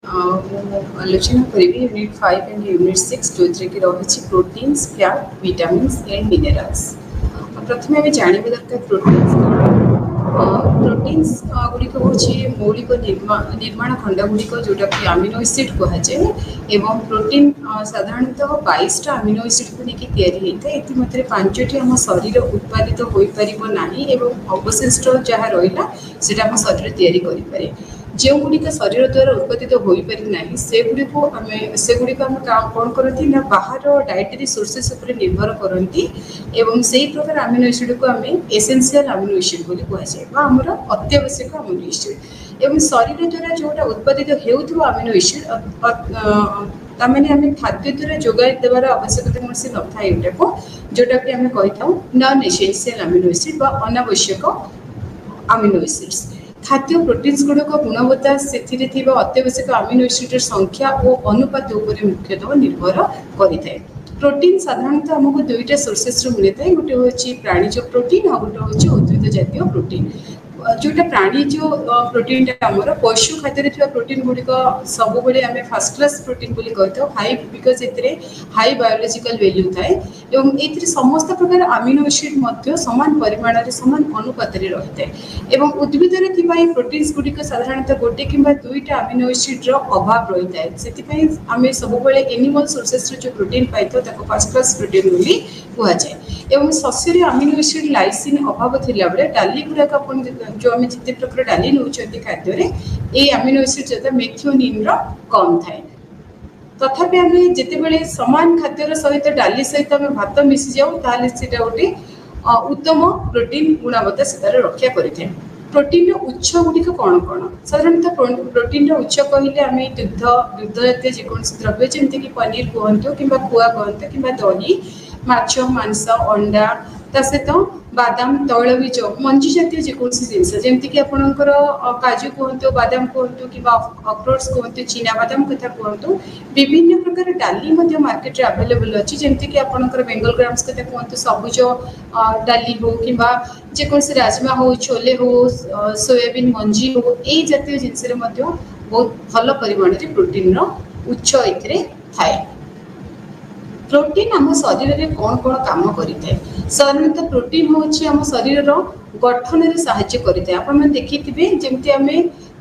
ମୁଁ ଆଲୋଚନା କରିବି ୟୁନିଟ୍ 5 एंड यूनिट 6 जोथिरे कि रही proteins fat vitamins and minerals. प्रथम आम जानवा दरकार प्रोटीन्स प्रोटीन्स गुड़िक हूँ मौलिक निर्माण खंड गुड़िक जोटा कि आमिनो एसिड कहुए एवं प्रोटीन साधारणतः 22टा आमिनो एसिड को लेकिन या 5टी आम शरीर उत्पादित हो पारना अवशिष्ट जहाँ रहा से आम शरीर तैयारी करें जो गुड़िक शरीर द्वारा उत्पादित हो पारिना सेगुड़िक आम कौन करती ना बाहर डाएटरी सोर्सेस निर्भर करती एवं से ही प्रकार आमिनो एसिड को आम एसेंशियल आमिनो एसिड बोली कहुए आमर अत्यावश्यक आमिनो एसिड एवं शरीर द्वारा जोटा उत्पादित हो आमिनो एसिड तमें आम खाद्य द्वारा जोगाई देवार आवश्यकता कौन से न था जोटा कि आम कही था नॉन एसेंशियल आमिनो एसिड अनावश्यक आमिनो एसिड्स खाद्य प्रोटीन्स गुड़क गुणवत्ता से अत्यावश्यक आमिनो एसिड संख्या और अनुपात मुख्यतः निर्भर करें। प्रोटीन साधारणतः आमको दुईटा सोर्सेस मिलता है गोटे हूँ प्राणीज प्रोटीन और गोटे हूँ उद्भिद जातीय प्रोटीन जोटा प्राणीज प्रोटीन आमर पशु खाद्य प्रोटीन गुड़िक सब आम फास्ट क्लास प्रोटीन बोली कही high because A high biological value थाए ये समस्त प्रकार आमिनो एसिड समान परिमाण समान अनुपात रही है उद्भिद प्रोटीन्स गुड़िक साधारणतः गोटे कि दुईटा आमिनो एसिड अभाव रही है से आम सब एनिमल सोर्सेस जो प्रोटीन पाई फास्ट क्लास प्रोटीन बोली कहुए एवं शस्य आमिनो एसिड लाइसिन अभाव थिला बेले डाली गुड़ाक जो आम जिते प्रकार डाली नौ खाद्य ये आमिनो एसिड जैसे मेथिओनिन कम थाए तथापि आम जिते सामान खाद्यर सहित डाली सहित आम भात मिसी जाऊँ गोटे उत्तम प्रोटीन गुणवत्ता से रक्षा करें। प्रोटीन उत्स गुड़िक कौन कौन साधारणतः प्रोटीन उत्स कहले आम दुग्ध दुग्ध जातीय जेकोसी द्रव्य जमीक पनीर कहतु कि खुआ कहतु कि दही माछ मांस अंडा ता सहित बादाम तैलबीज मंजी जातीय जेकोसी जिनस जमीक आपणकर काजू कहतु बादाम कहतु कि अखरोट्स कहतु चीना बादाम कथा कहतु विभिन्न प्रकार डाली मार्केट आवेलेबल अच्छी जमीक आपणकर बेंगल ग्राम्स कथा कहतु सबुज डाली हो कि जेकोसी राजमा हो छोले हो सोयाबीन मंजी हो यही जातीय जिनस बहुत भल परिमाण प्रोटीन उत्स ए थाए। प्रोटीन आम शरीर में कौन कौन काम करें साधारणतः प्रोटीन हूँ आम शरीर गठन में साहाय्य करें आप देखिए जमी आम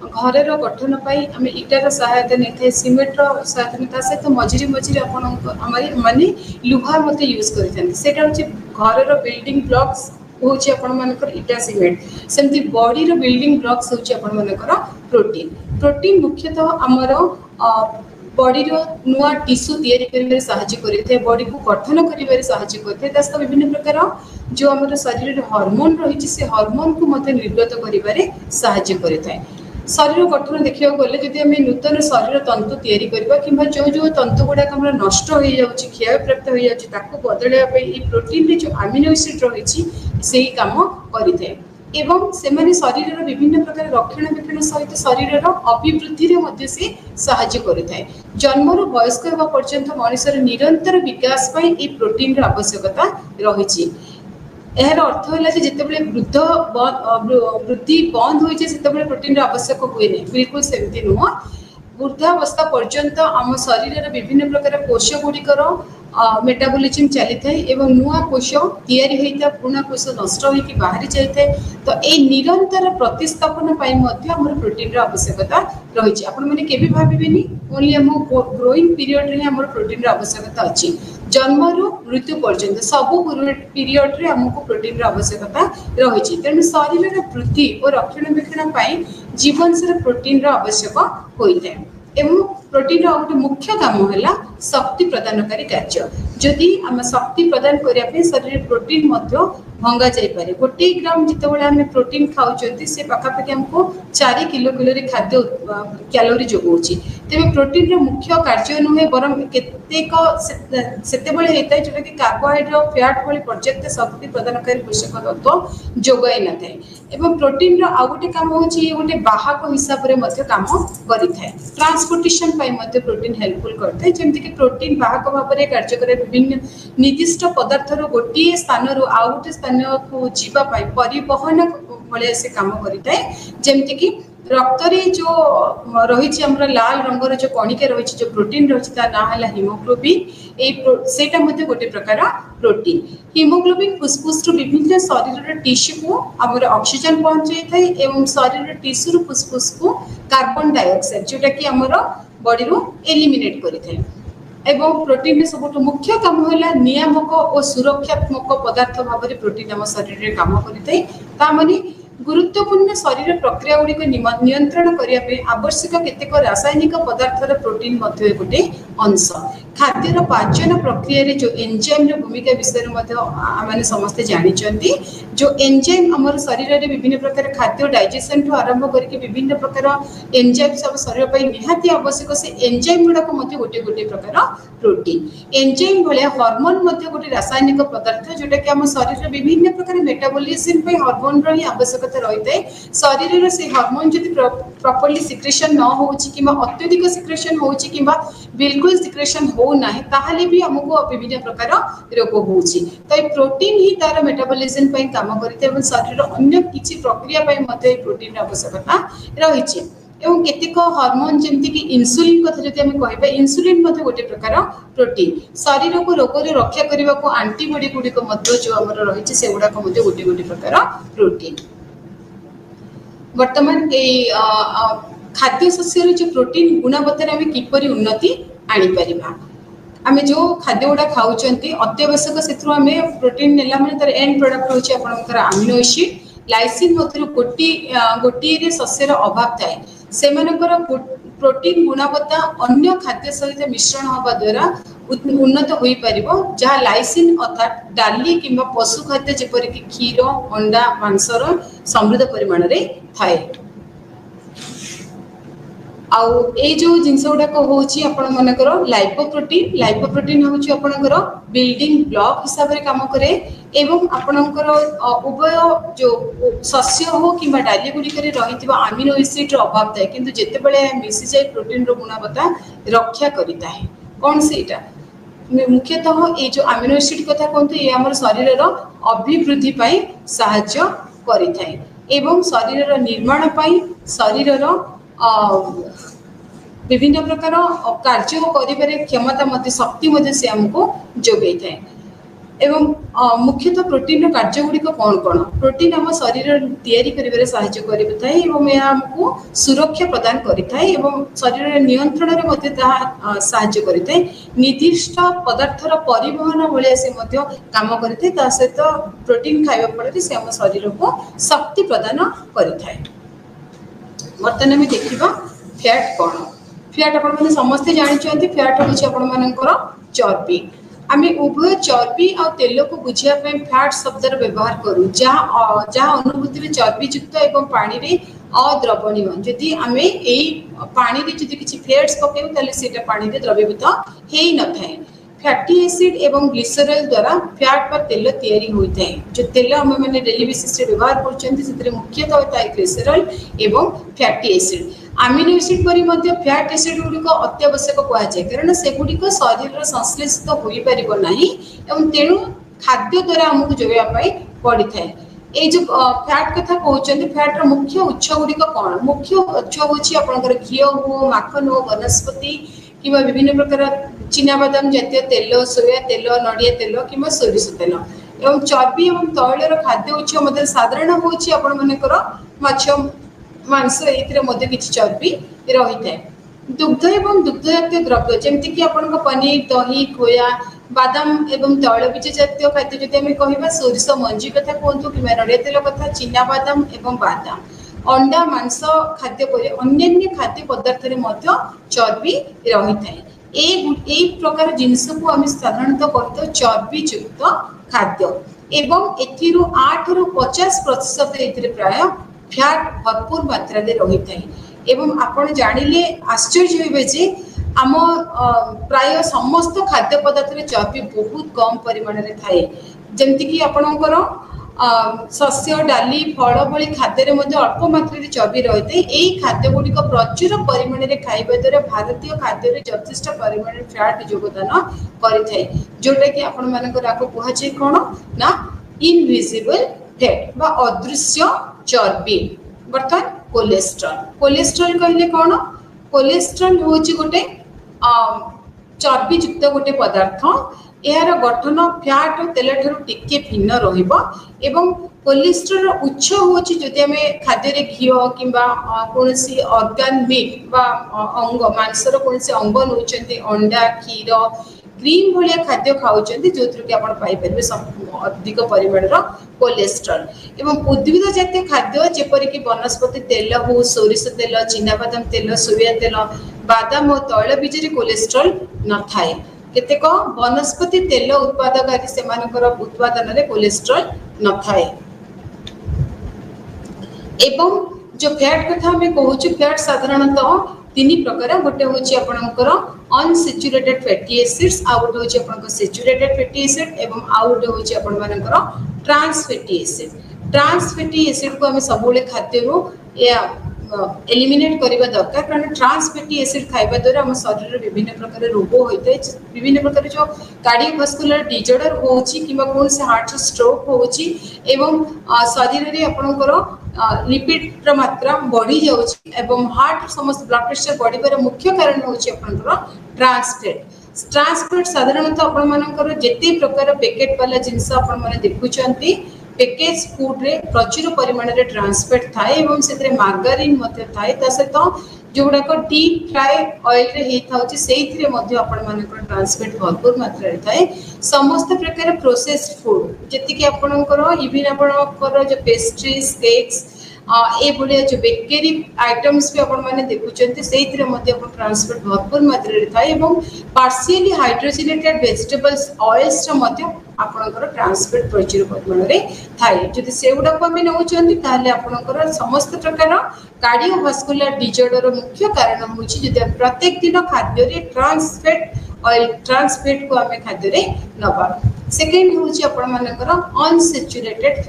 घर गठन आम इटार सहायता नहीं था सीमेंटर सहायता नहीं सहित मझे मझे माने लुहा मत यूज करें घर बिल्डिंग ब्लॉक्स हूँ आपर इटा सीमेंट सेमती बॉडी बिल्डिंग ब्लॉक्स हूँ प्रोटीन प्रोटीन मुख्यतः आमर बॉडी नुआ टिश्यू तैयारी साहाय्य करते बॉडी को गठन कर विभिन्न प्रकार जो आम शरीर हार्मोन रही से हार्मोन को निर्गत कर साहाय्य करें। शरीर गठन देखा गले जदि आम नूतन शरीर तंतु तैयारी करवा कि जो जो तंतु गुड़ाक नष्ट हो जाए क्षय प्राप्त हो जाए बदलवाई प्रोटीन जो आमिनो एसिड रही से काम करें एवं से शरीर विभिन्न प्रकार रक्षणाबेक्षण सहित शरीर अभिवृद्धि से साहाय्य करें। जन्मर वयस्क होगा पर्यंत मनुष्यर निरंतर विकास ये प्रोटीन आवश्यकता रही यार अर्थ है जिते वृद्ध वृद्धि बंद हो प्रोटीन आवश्यक हुए नहीं बिल्कुल सेमती नुह वृद्धावस्था पर्यंत आम शरीर विभिन्न प्रकार कोष गुड़िकर मेटाबॉलिज्म चली थाए नुआ कोष तैयारी होता पुराना कोष नष्ट होकर बाहरी जाए तो ये निरंतर प्रतिस्थापन आमर प्रोटीन आवश्यकता रही आपने भावे ओनली आम ग्रोइंग पीरियड रे आमर प्रोटीन आवश्यकता अच्छी जन्मरू मृत्यु पर्यंत सबू पीरियड रे आमको प्रोटीन आवश्यकता रही तेणु शरीर वृद्धि और रक्षणाबेक्षण जीवन से प्रोटीन आवश्यक होता है एवं प्रोटीन गोटे मुख्य काम है शक्ति प्रदानकारी कार्य जदि आम शक्ति प्रदान करने शरीर प्रोटीन भंगा जापे गोटे ग्राम जिते आम प्रोटीन खाऊँ से पाखापाखि आमको 4 किलो खाद्य कैलोरी जोगाऊँच तेज प्रोटीन मुख्य कार्य नुहे बरम केतेक होता है जोटा कि कार्बोहाइड्रेट फैट भली पर्याप्त शक्ति प्रदानकारी पोषक तत्व जोगाई न थाए प्रोटीन आउ गोटे काम हूँ गोटे बाहक हिसाब से काम करें ट्रांसपोर्टेशन प्रोटीन हेल्पफुल करता है जमीक प्रोटीन बाहक भाव में कार्य करे विभिन्न निर्दिष्ट पदार्थर गोटे स्थान रु आउ गोटे स्थान को जीवाई परिवहन भाया से कम करें जमीक रक्त रे जो रही हमर लाल रंगर जो कणिका रही जो प्रोटीन रही ता ना है हिमोग्लोबिन सेटा गोटे प्रकार प्रोटीन हिमोग्लोबिन फुस्फुस विभिन्न शरीर टिश्यू को आमर ऑक्सीजन पहुंचाई थाए एवं शरीर टिश्यू रु फुस्फुस को कार्बन डाइऑक्साइड जोटा कि आमर बॉडी रो एलिमिनेट करिथाए एवं प्रोटीन सब मुख्य काम है नियामक और सुरक्षात्मक पदार्थ भाव में प्रोटीन आम शरीर में काम करें गुरुत्वपूर्ण शरीर प्रक्रिया गुड़िक नियंत्रण करने आवश्यक केतेक रासायनिक पदार्थर प्रोटीन गोटे अंश खाद्यर पाचन प्रक्रिया रे जो एंजाइम भूमिका विषय में समस्ते जानते जो एंजाइम आम शरीर में विभिन्न प्रकार खाद्य डाइजेशन ठू आरंभ करके विभिन्न प्रकार एंजाइम सब शरीर पर निहाती आवश्यक से एंजाइम गुड़ाक गोटे गोटे प्रकार प्रोटीन एंजाइम भाया हॉर्मोन गोटे रासायनिक पदार्थ जोटा कि आम शरीर विभिन्न प्रकार मेटाबॉलिज्म हार्मोन री आवश्यकता रही है शरीर से हार्मोन जब प्रॉपर्ली सिक्रेशन न हो अत्यधिक सिक्रेशन हो बिल्कुल सिक्रेशन हो ना ताहले भी हमको विभिन्न प्रकार रोग हो तो ये प्रोटीन ही तार मेटाबॉलिज्म काम करते शरीर अन्य किसी प्रक्रिया प्रोटीन आवश्यकता रही एवं केतेक हार्मोन जमती कि इंसुलिन कथा जदि आम कहबा इंसुलिन गोटे प्रकार प्रोटीन शरीर को रोग रक्षा करने को एंटीबॉडी गुड़िक जो आमर रही से गुड़ाक गोटे गोटे प्रकार प्रोटीन वर्तमान खाद्य शस्यर जो प्रोटीन गुणवत्ता आम किपरि उन्नति आनीपर आम जो खाद्य गुड़ा खाऊँ अत्यावश्यक से प्रोटीन नेला माने तार एंड प्रोडक्ट होची आपनकर अमीनो एसिड लाइसिन मधुर गोटे शस्यर अभाव थाए से प्रोटीन गुणवत्ता अन्य खाद्य सहित मिश्रण होगा द्वारा उन्नत हो पार जहाँ लाइसिन अर्थात डाली कि पशु खाद्य जेपरिक क्षीर अंडा मांसर समृद्ध परिमाण रे थाए आउ ए जो जिनस गुड़ाक होकर लाइपोप्रोटीन हूँ आपणकर बिल्डिंग ब्लॉक हिसाब से काम करे एवं आपणकर उभय जो शस्य हो कि डाली गुड़िक रही अमीनो एसिड अभाव थाए किंतु जितेबाला मिसी जाए प्रोटीन गुणवत्ता रक्षा करता है कौन से मुख्यतः ये जो अमीनो एसिड कथा कहते ये आम शरीर अभिवृद्धि साहाय्य करें एवं शरीर निर्माण शरीर विभिन्न प्रकार कार्य कर क्षमता शक्ति से आमको जोगे थाए एवं मुख्यतः प्रोटीन कार्य गुड़िक कौन कौन प्रोटीन आम शरीर तैयारी करिबारे सहायता करिଥାଏ एवं यह हमको सुरक्षा प्रदान करिଥାଏ एवं शरीर नियंत्रण रे मध्ये ताहा सहायता करिଥାଏ निर्दिष्ट पदार्थर परिवहन भले से मध्ये काम करिଥାଏ ता सहित प्रोटीन खाइबा फल से आम शरीर को शक्ति प्रदान करिଥାଏ वर्तमान में देखिबा फैट कौन फैट आपण माने समस्त जानते फैट होछि आपण मानकर चर्बी आम उभय चर्बी और तेल को बुझा फैट शब्दर व्यवहार करूँ जहाँ अनुभूति में चर्बी युक्त एवं पानी रे अद्रवणीय जदि आम यही पानी रे जदि किछि फैट्स पकेबो ताले सेटा पानी रे द्रवीभूत हेई न थाए फैटी एसिड एवं ग्लिसरॉल द्वारा फैट पर तेल तैयारी होता है जो तेल आम मैंने डेली बेसिस व्यवहार कर मुख्यतः थाए ग्लिसरॉल एवं फैटी एसिड अमीनो एसिड परी मध्य फैट एसिड गुड़िक अत्यावश्यक कहुए कारण से गुड़िक शरीर संश्लेषित हो पार ना एवं तेणु खाद्य द्वारा आमको जोगाई पड़ी था ये जो फैट कथा कहते फैट्र मुख्य उत्स गुड़िक कौन मुख्य उत्स होकर घी हो माखन हो वनस्पति कि विभिन्न प्रकार चिनाबादाम जातीय तेल सोया तेल नड़िया तेल कि सोरिष तेल एवं चर्बी और तैलर खाद्य उत्स मध्य साधारण होकर माछ मांस ये किसी चर्बी रही है दुग्ध एवं दुग्ध जातीय द्रव्य जमती कि आपण पनीर दही खोया बादाम एवं तैलबीज जातीय खाद्य जब आम कह सोरिष मंजी कथा कहतु कि नड़िया तेल कथा चिनाबादाम एवं बादाम अंडा मांस खाद्य पर अन्य खाद्य पदार्थ चर्बी रही है प्रकार जिनस को आम साधारणतः कहते चर्बी युक्त खाद्य एवं एथिरु 8 रु 50% प्राय फैट भरपूर मात्रा रही है एवं आपण जानिले आश्चर्य होइबे जे आम प्राय समस्त खाद्य पदार्थ चर्बी बहुत कम परिमाण रे थाए जमती कि आपणकर शस्य डाली फल भली खाद्य अल्प मात्रा चर्बी रही है यही खाद्य गुड़िक प्रचुर परिमाण में खाइबा द्वारा भारतीय खाद्य यथेष्ट परिमाण फैट योगदान करें जोटा कि आपण मानकर कहुए कौन ना इनविजिबल फैट बा अदृश्य चर्बी बर्तमान कोलेस्ट्रॉल कोलेस्ट्रॉल कहले कौन कोलेस्ट्रॉल हूँ गोटे चर्बी युक्त गोटे पदार्थ यार गठन फैट और तेल ठार टिके भिन्न एवं कोलेस्ट्रॉल उच्च हूँ जदि आम खाद्य घी कि कौन ऑर्गन मीट बा अंग मांसर कौन अंग नौ अंडा क्षीर क्रीम भाया खाद्य खाऊँ जो कि आप अधिक परिमाण कोलेस्ट्रॉल एवं उद्भिद जातीय खाद्य जेपरिक वनस्पति तेल हो सोरिष तेल चिनाबादाम तेल सोया तेल बादाम और तैलबीज कोलेस्ट्रॉल न थाए केतेक वनस्पति तेल उत्पादकारी से उत्पादन में कोलेस्ट्रॉल न थाए एवं जो फैट कथा हमें कहूँ फैट साधारणतः तीन प्रकार गोटे हूँ आपणकर अनसेचुरेटेड फैटी एसिड्स आ गोटे हूँ आपन सेचुरेटेड फैटी एसिड एवं आउ गोटे हूँ आपणकर trans fatty acid trans fatty acid को आम सब खाद्य एलिमिनेट करने दरकार कारण ट्रांस फैटी एसिड खाइबा द्वारा आम शरीर में विभिन्न प्रकार रोग होता है विभिन्न प्रकार जो कार्डियोवास्कुलर डिजॉर्डर होची किबा कौन से हार्ट स्ट्रोक होची एवं शरीर में आपनकर लिपिड मात्रा बढ़ी जाउची एवं हार्ट समस्त ब्लड प्रेशर बढ़िबार मुख्य कारण होची आपनकर ट्रांस फैट साधारणतः आपण मानकर जेते प्रकार पैकेट वाला जिंस आपण माने देखुचंती पैकेज फूड रे प्रचुर परिमाण रे ट्रांस फैट थाए एवं से मार्गारिन मध्य थाए ता सहित जोगुड़ाक डीप फ्राए ऑयल रे हे थाउची सेइथरे मध्य आपण मानकर ट्रांस फैट भरपूर मात्रा रे थाए समस्त प्रकार प्रोसेस्ड फूड जति कि आपणकर इवन आपणकर जो पेस्ट्रीज केक्स ए भलिया जो बेकरी आइटम्स भी आपण माने देखुचंती सेइथरे मध्य आपण ट्रांस फैट भरपूर मात्रा रे थाए एवं पार्शियली हाइड्रोजनेटेड वेजिटेबल्स ऑयल्स रे मध्य आपणकर ट्रांस फैट प्रचुर परिमाण रे थाए जदि सेगुडा को हम नउचंती ताले आपणकर समस्त प्रकार कार्डियोवास्कुलर डिजॉर्डर मुख्य कारण होची जदि प्रत्येक दिन खाद्य रे trans fat oil trans fat को आम खाद्य रे नबा सेकेंड होची आपण मानकर अनसेचुरेटेड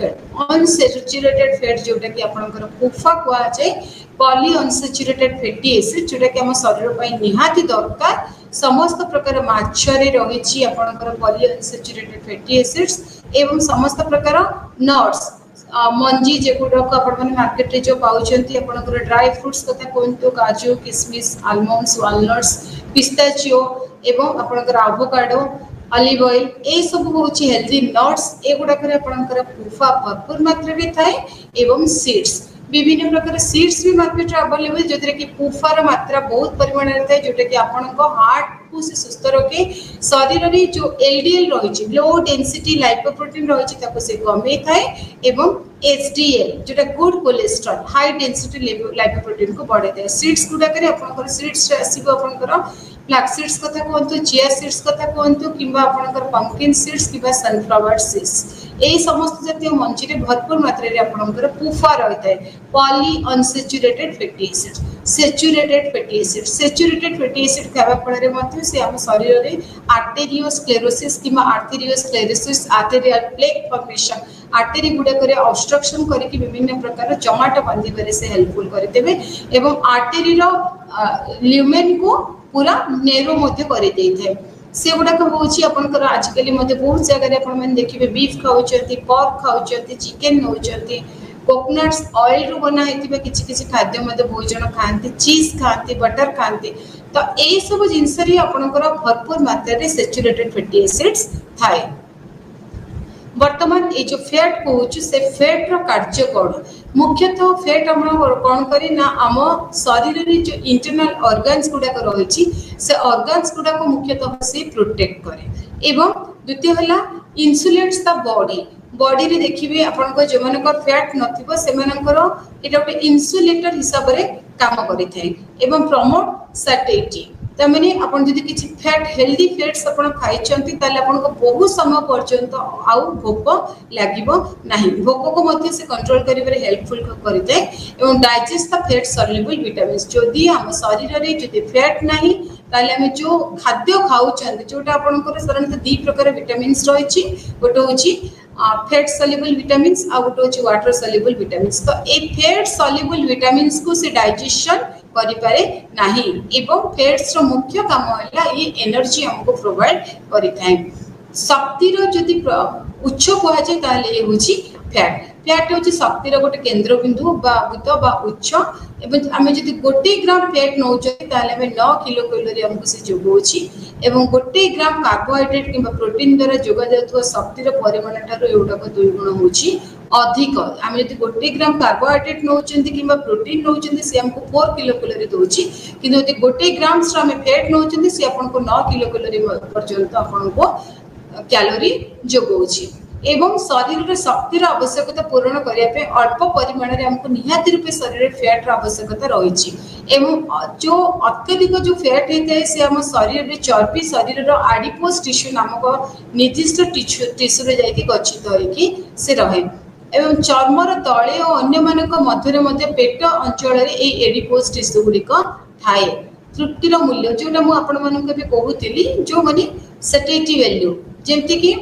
फैट जोटा कि आपणकर पुफा कुआ जाय पॉली अनसेचुरेटेड फैटी एसिड जोटा कि हम शरीर पई निहाती दरकार समस्त प्रकार माछरे रही आपणकर पॉली अनसेचुरेटेड फैटी एसिड्स एवं समस्त प्रकार नट्स मंजी जेगुड़ाक आपण मार्केट रे जो पाउचंती आपणकर ड्राई फ्रूट्स कथा कोंतो काजू किशमिश आलमंड्स वालनट्स पिस्ताचियो एवं आपणकर एवोकाडो ऑलिव ऑयल ए सब होची हेल्दी नट्स एगुड़ाक आपणकर पुफा भरपूर मात्रा रे थाए एवं सीड्स विभिन्न प्रकार सीड्स भी मार्केट अवेलेबल जो कि पुफार मात्रा बहुत परिमाण रे थाए जोटा कि आपण हार्ट को से सुस्थ रखे शरीर में जो एलडीएल रही लो डेंसिटी लाइपोप्रोटीन रही ताको से कमे थाए एवं एचडीएल जोटा good cholesterol high density lipoprotein को बढ़े थाए सीड्स गुडा करे आपनकर सीड्स आसीबो आपनकर फ्लैक्स सीड्स कथा कहंतु चिया सीड्स कथा कहंतु किबा आपनकर पंपकिन सीड्स किबा सनफ्लावर सीड्स ए समस्त जातीय मंची रे भरपूर मात्रा रे आपनकर पुफा रही थाए poly unsaturated fatty acid saturated fatty acid खावा फल रे मध्य से हम शरीर रे आर्टेरियोस्क्लेरोसिस किबा arteriosclerosis arterial plaque formation artery गुडा करे ऑब्स्ट्रक्शन करके विभिन्न प्रकार जमाट बांधी करे से हेल्पफुल करतेबे एवं आर्टेरी रो ल्यूमेन को पूरा नेरो मध्य करे देइथे से गुडा होची आपनकर आजकल मध्य बहुत जगह आपण मन देखिबे बीफ खाउचंती पर्क खाउचंती चिकन नउचंती कोकोनट्स ऑयल रो बना हेतिबे किछि किछि खाद्य मध्य भोजन खांती चीज खांती बटर खांती तो ए सब जिंस रे आपनकर भरपूर मात्रा रे सेचुरेटेड फैटी एसिड्स थाए वर्तमान ये जो फैट कहूँ से फैट रो कार्य कौन मुख्यतः फैट हम कौन करे ना आम शरीर रे जो इंटरनल ऑर्गन्स गुडा रही से ऑर्गन्स गुडा को मुख्यतः से प्रोटेक्ट करे एवं द्वितीय हला इंसुलेट्स द बॉडी रे देखिबे आपन को जो मानकर फैट नथिबो से मानकर एटा गोटे इंसुलेटर हिसाब रे काम करिथाय एवं प्रमोट सैटिस्फैक्शन तमने अपन जदि किछि फैट हेल्दी फैट्स अपन खाइचंती ताले अपन को बहुत समय पर्यंत आउ भोक लागिबो नाही भोक को मध्ये से कंट्रोल करिबरे हेल्पफुल करिते एवं digest the fat soluble vitamins जदि हम शरीर रे जदि फैट नाही ताले हम जो खाद्य खाउचंती जोटा अपन को साधारणतः दी प्रकार विटामिन्स रहिछि गोटे होछि फैट सॉल्युबल विटामिन्स आ गोटे होछि वाटर सॉल्युबल विटामिन्स तो ए फैट सॉल्युबल विटामिन्स को से डाइजेशन करि पारे नाही एवं फैट्स रो मुख्य काम होला ये एनर्जी हमको प्रोवाइड करि थाए शक्ति रो जदि उच्च कोहा जे ताले ये होछि फैट फैट हूँ शक्तिर गोटे केन्द्र बिंदु बा उच्च एवं आम जब 1 ग्राम फैट नौ 9 किलो कैलोरी आमको से जोगाऊँगी एवं 1 ग्राम कार्बोहाइड्रेट कि प्रोटीन द्वारा जोगा जाउथुवा शक्तिर परिमाण ठार एगुड़ाक 2 गुण होची अधिक आम जब 1 ग्राम कार्बोहाइड्रेट नौ कि प्रोटीन नौ सी आमको 4 किलो कैलोरी दूसरी कि 1 ग्राम आम फैट नौ सी आपको 9 किलो कैलोरी पर्यंत आपको कैलोरी जोगाऊँगी एवं शरीर शक्तिर आवश्यकता पूरण करने अल्प परिमाण में हमको निहाती रूपे शरीर फैट आवश्यकता रही एवं जो अत्यधिक जो फैट होता है से आम शरीर में चर्बी शरीर आडिपोज टिश्यू नामक निर्दिष्ट टिश्यू जाकि गच्छित होगी से रहे एवं चर्मर तले और अन्य मध्य पेट अंचल एडिपोज टिश्यू गुड़िक थाए तृप्तिर मूल्य जोटा मुझे कहूली जो मानी सैटिस्फैक्टरी वैल्यू जमती कि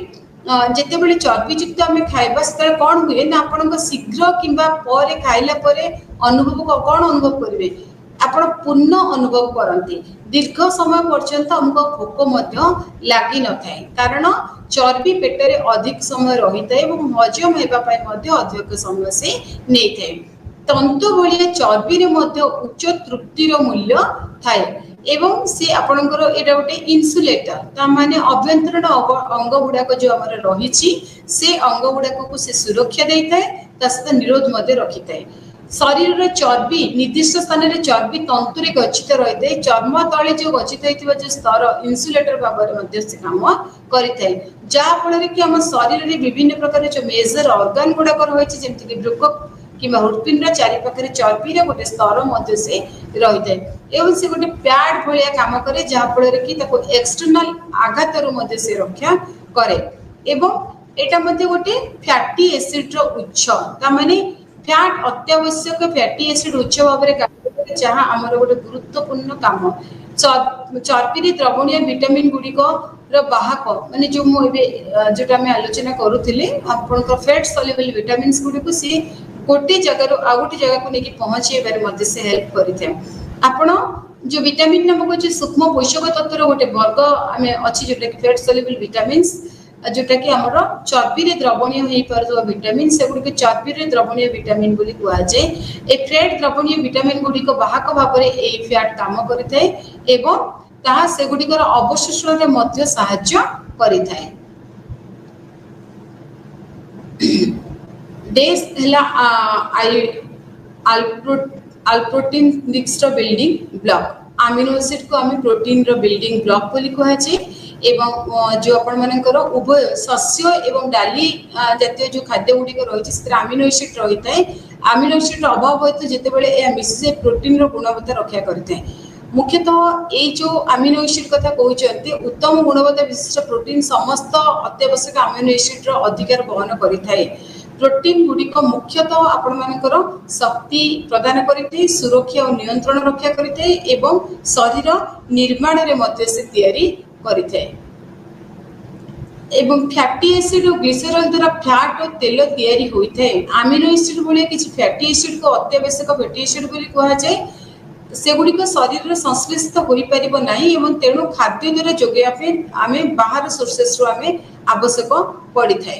जिते बड़े चर्बीयुक्त आम खाइबा से कौन हुए ना आपण शीघ्र कि खाइला अनुभव कौन अनुभव करेंगे आप पूर्ण अनुभव करते दीर्घ समय पर्यंत आमको भोक लगी न था कारण चर्बी पेटरे अधिक समय रही है और हजम होगापी अधिक समय से नहीं थाए तंतु भाया चर्बी उच्च तृप्तिर मूल्य थाए एवं सी आपणकर एटा गोटे इन्सुलेटर तामाने अभ्यंतरण अंग गुड़ाक जो आम रही से अंग गुड़ाक को से सुरक्षा देता है सहित निरोध रखी था शरीर चर्बी निर्दिष्ट स्थान में चर्बी तंतुरे गच्छित रही है चर्म तले जो गच्छित होता जो स्तर इन्सुलेटर भाव में से कम करें जहाँफल कि आम शरीर में विभिन्न प्रकार जो मेजर ऑर्गन गुड़ाक रही जमीक ब्रुक कि हृत्पिंड चारिपाखे चर्बी गोटे स्तर से रही है एवं से गोटे पैड भाया काम करे जहाँफल कि एक्सटर्नाल आघात से रक्षा करे एवं एटा गोटे फैटी एसिड उच्च तामाने फैट अत्यावश्यक फैटी एसिड उच्च भाव में जहाँ आमर गोटे गुरुत्वपूर्ण काम चर्बी द्रवणीय विटामिन गुड़िक बाहक माने जो जोटा आम आलोचना करूँ आप फैट सल्युबल विटामिन्स गुड़िक सी गोटे जगार आ गोटे जगह को लेकिन पहुँचे से हेल्प करें आपण जो विटामिन नामक जो सूक्ष्म पोषक तत्व गोटे वर्ग आम अच्छी जोटा कि फैट सल्युबल विटामिन्स जोटा कि आमर चर्बी द्रवणीय हो पार विटामिन से गुड़िक चर्बी द्रवणीय विटामिन बोली कहुए ए फैट द्रवणीय विटामिन गुड़िक बाहक भाव में फैट काम करें से गुड़िकर अवशोषण में साहाय्य करें डेस अल्प्रोटीन बिल्डिंग ब्लॉक अमीनो एसिड को आम प्रोटीन रो बिल्डिंग ब्लॉक बोली कहुए एवं जो आपण मानकर उभय शस्य एवं डाली जातीय जो खाद्य गुड़िक रही अमीनो एसिड रही है अमीनो एसिड अभाव होते जिते बड़े यह मिसी प्रोटीन रो गुणवत्ता रक्षा करते मुख्यतः ये जो अमीनो एसिड कथा कहते उत्तम गुणवत्ता विशिष्ट प्रोटीन समस्त अत्यावश्यक अमीनो एसिड अधिकार बहन करें प्रोटीन गुड़िक मुख्यतः आपण मानकर शक्ति प्रदान करते सुरक्षा और नियंत्रण रक्षा करते एवं शरीर निर्माण रे से तैयारी करते एवं फैटी एसिड और ग्लिसरॉल द्वारा फैट और तेल तैयारी होता है अमीनो एसिड भाया किसी फैटी एसिड को अत्यावश्यक फैटी एसिड बोली कहुए से गुड़िक शरीर संश्लेषित हो पार ना एवं तेणु खाद्य द्वारा जोगाइवाई आम बाहर सोर्सेस आम आवश्यक पड़ी था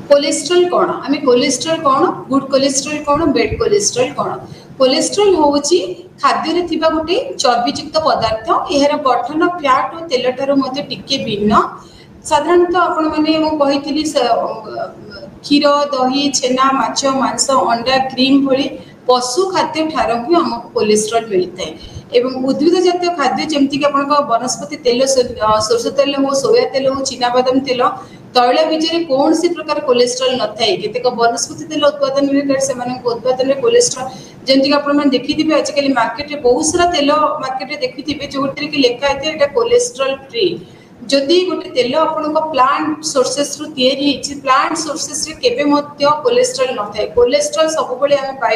कोलेस्ट्रॉल कौन आम कोलेस्ट्रॉल कौन गुड कोलेस्ट्रॉल कौन बैड कोलेस्ट्रॉल कौन कोलेस्ट्रॉल हूँ खाद्य गोटे चर्बीयुक्त पदार्थ यार गठन फैट और तेल ठार टिके भिन्न साधारणतः आपण मैंने क्षीर दही छेना माछ मांस अंडा क्रीम भली पशु खाद्य ठार ही आमको कोलेस्ट्रॉल मिलता है एवं उद्भिद जातीय खाद्य जमीक वनस्पति तेल सोरष तेल हो सोया तेल हो चीनाबादाम तेल तैल बीज कौन सी प्रकार कोलेस्ट्रॉल न थाए केतेक वनस्पति तेल उत्पादन से उत्पादन में कोलेस्ट्रॉल जमीक आप देखिए आजिकल मार्केट में बहुत सारा तेल मार्केट देखिए जो लिखा है कोलेस्ट्रॉल फ्री जदि गोटे तेल आपण प्लांट सोर्सेस प्लांट सोर्सेस केबे मध्य कोलेस्ट्रॉल न थाए कोलेस्ट्रॉल सब बेले आम पाई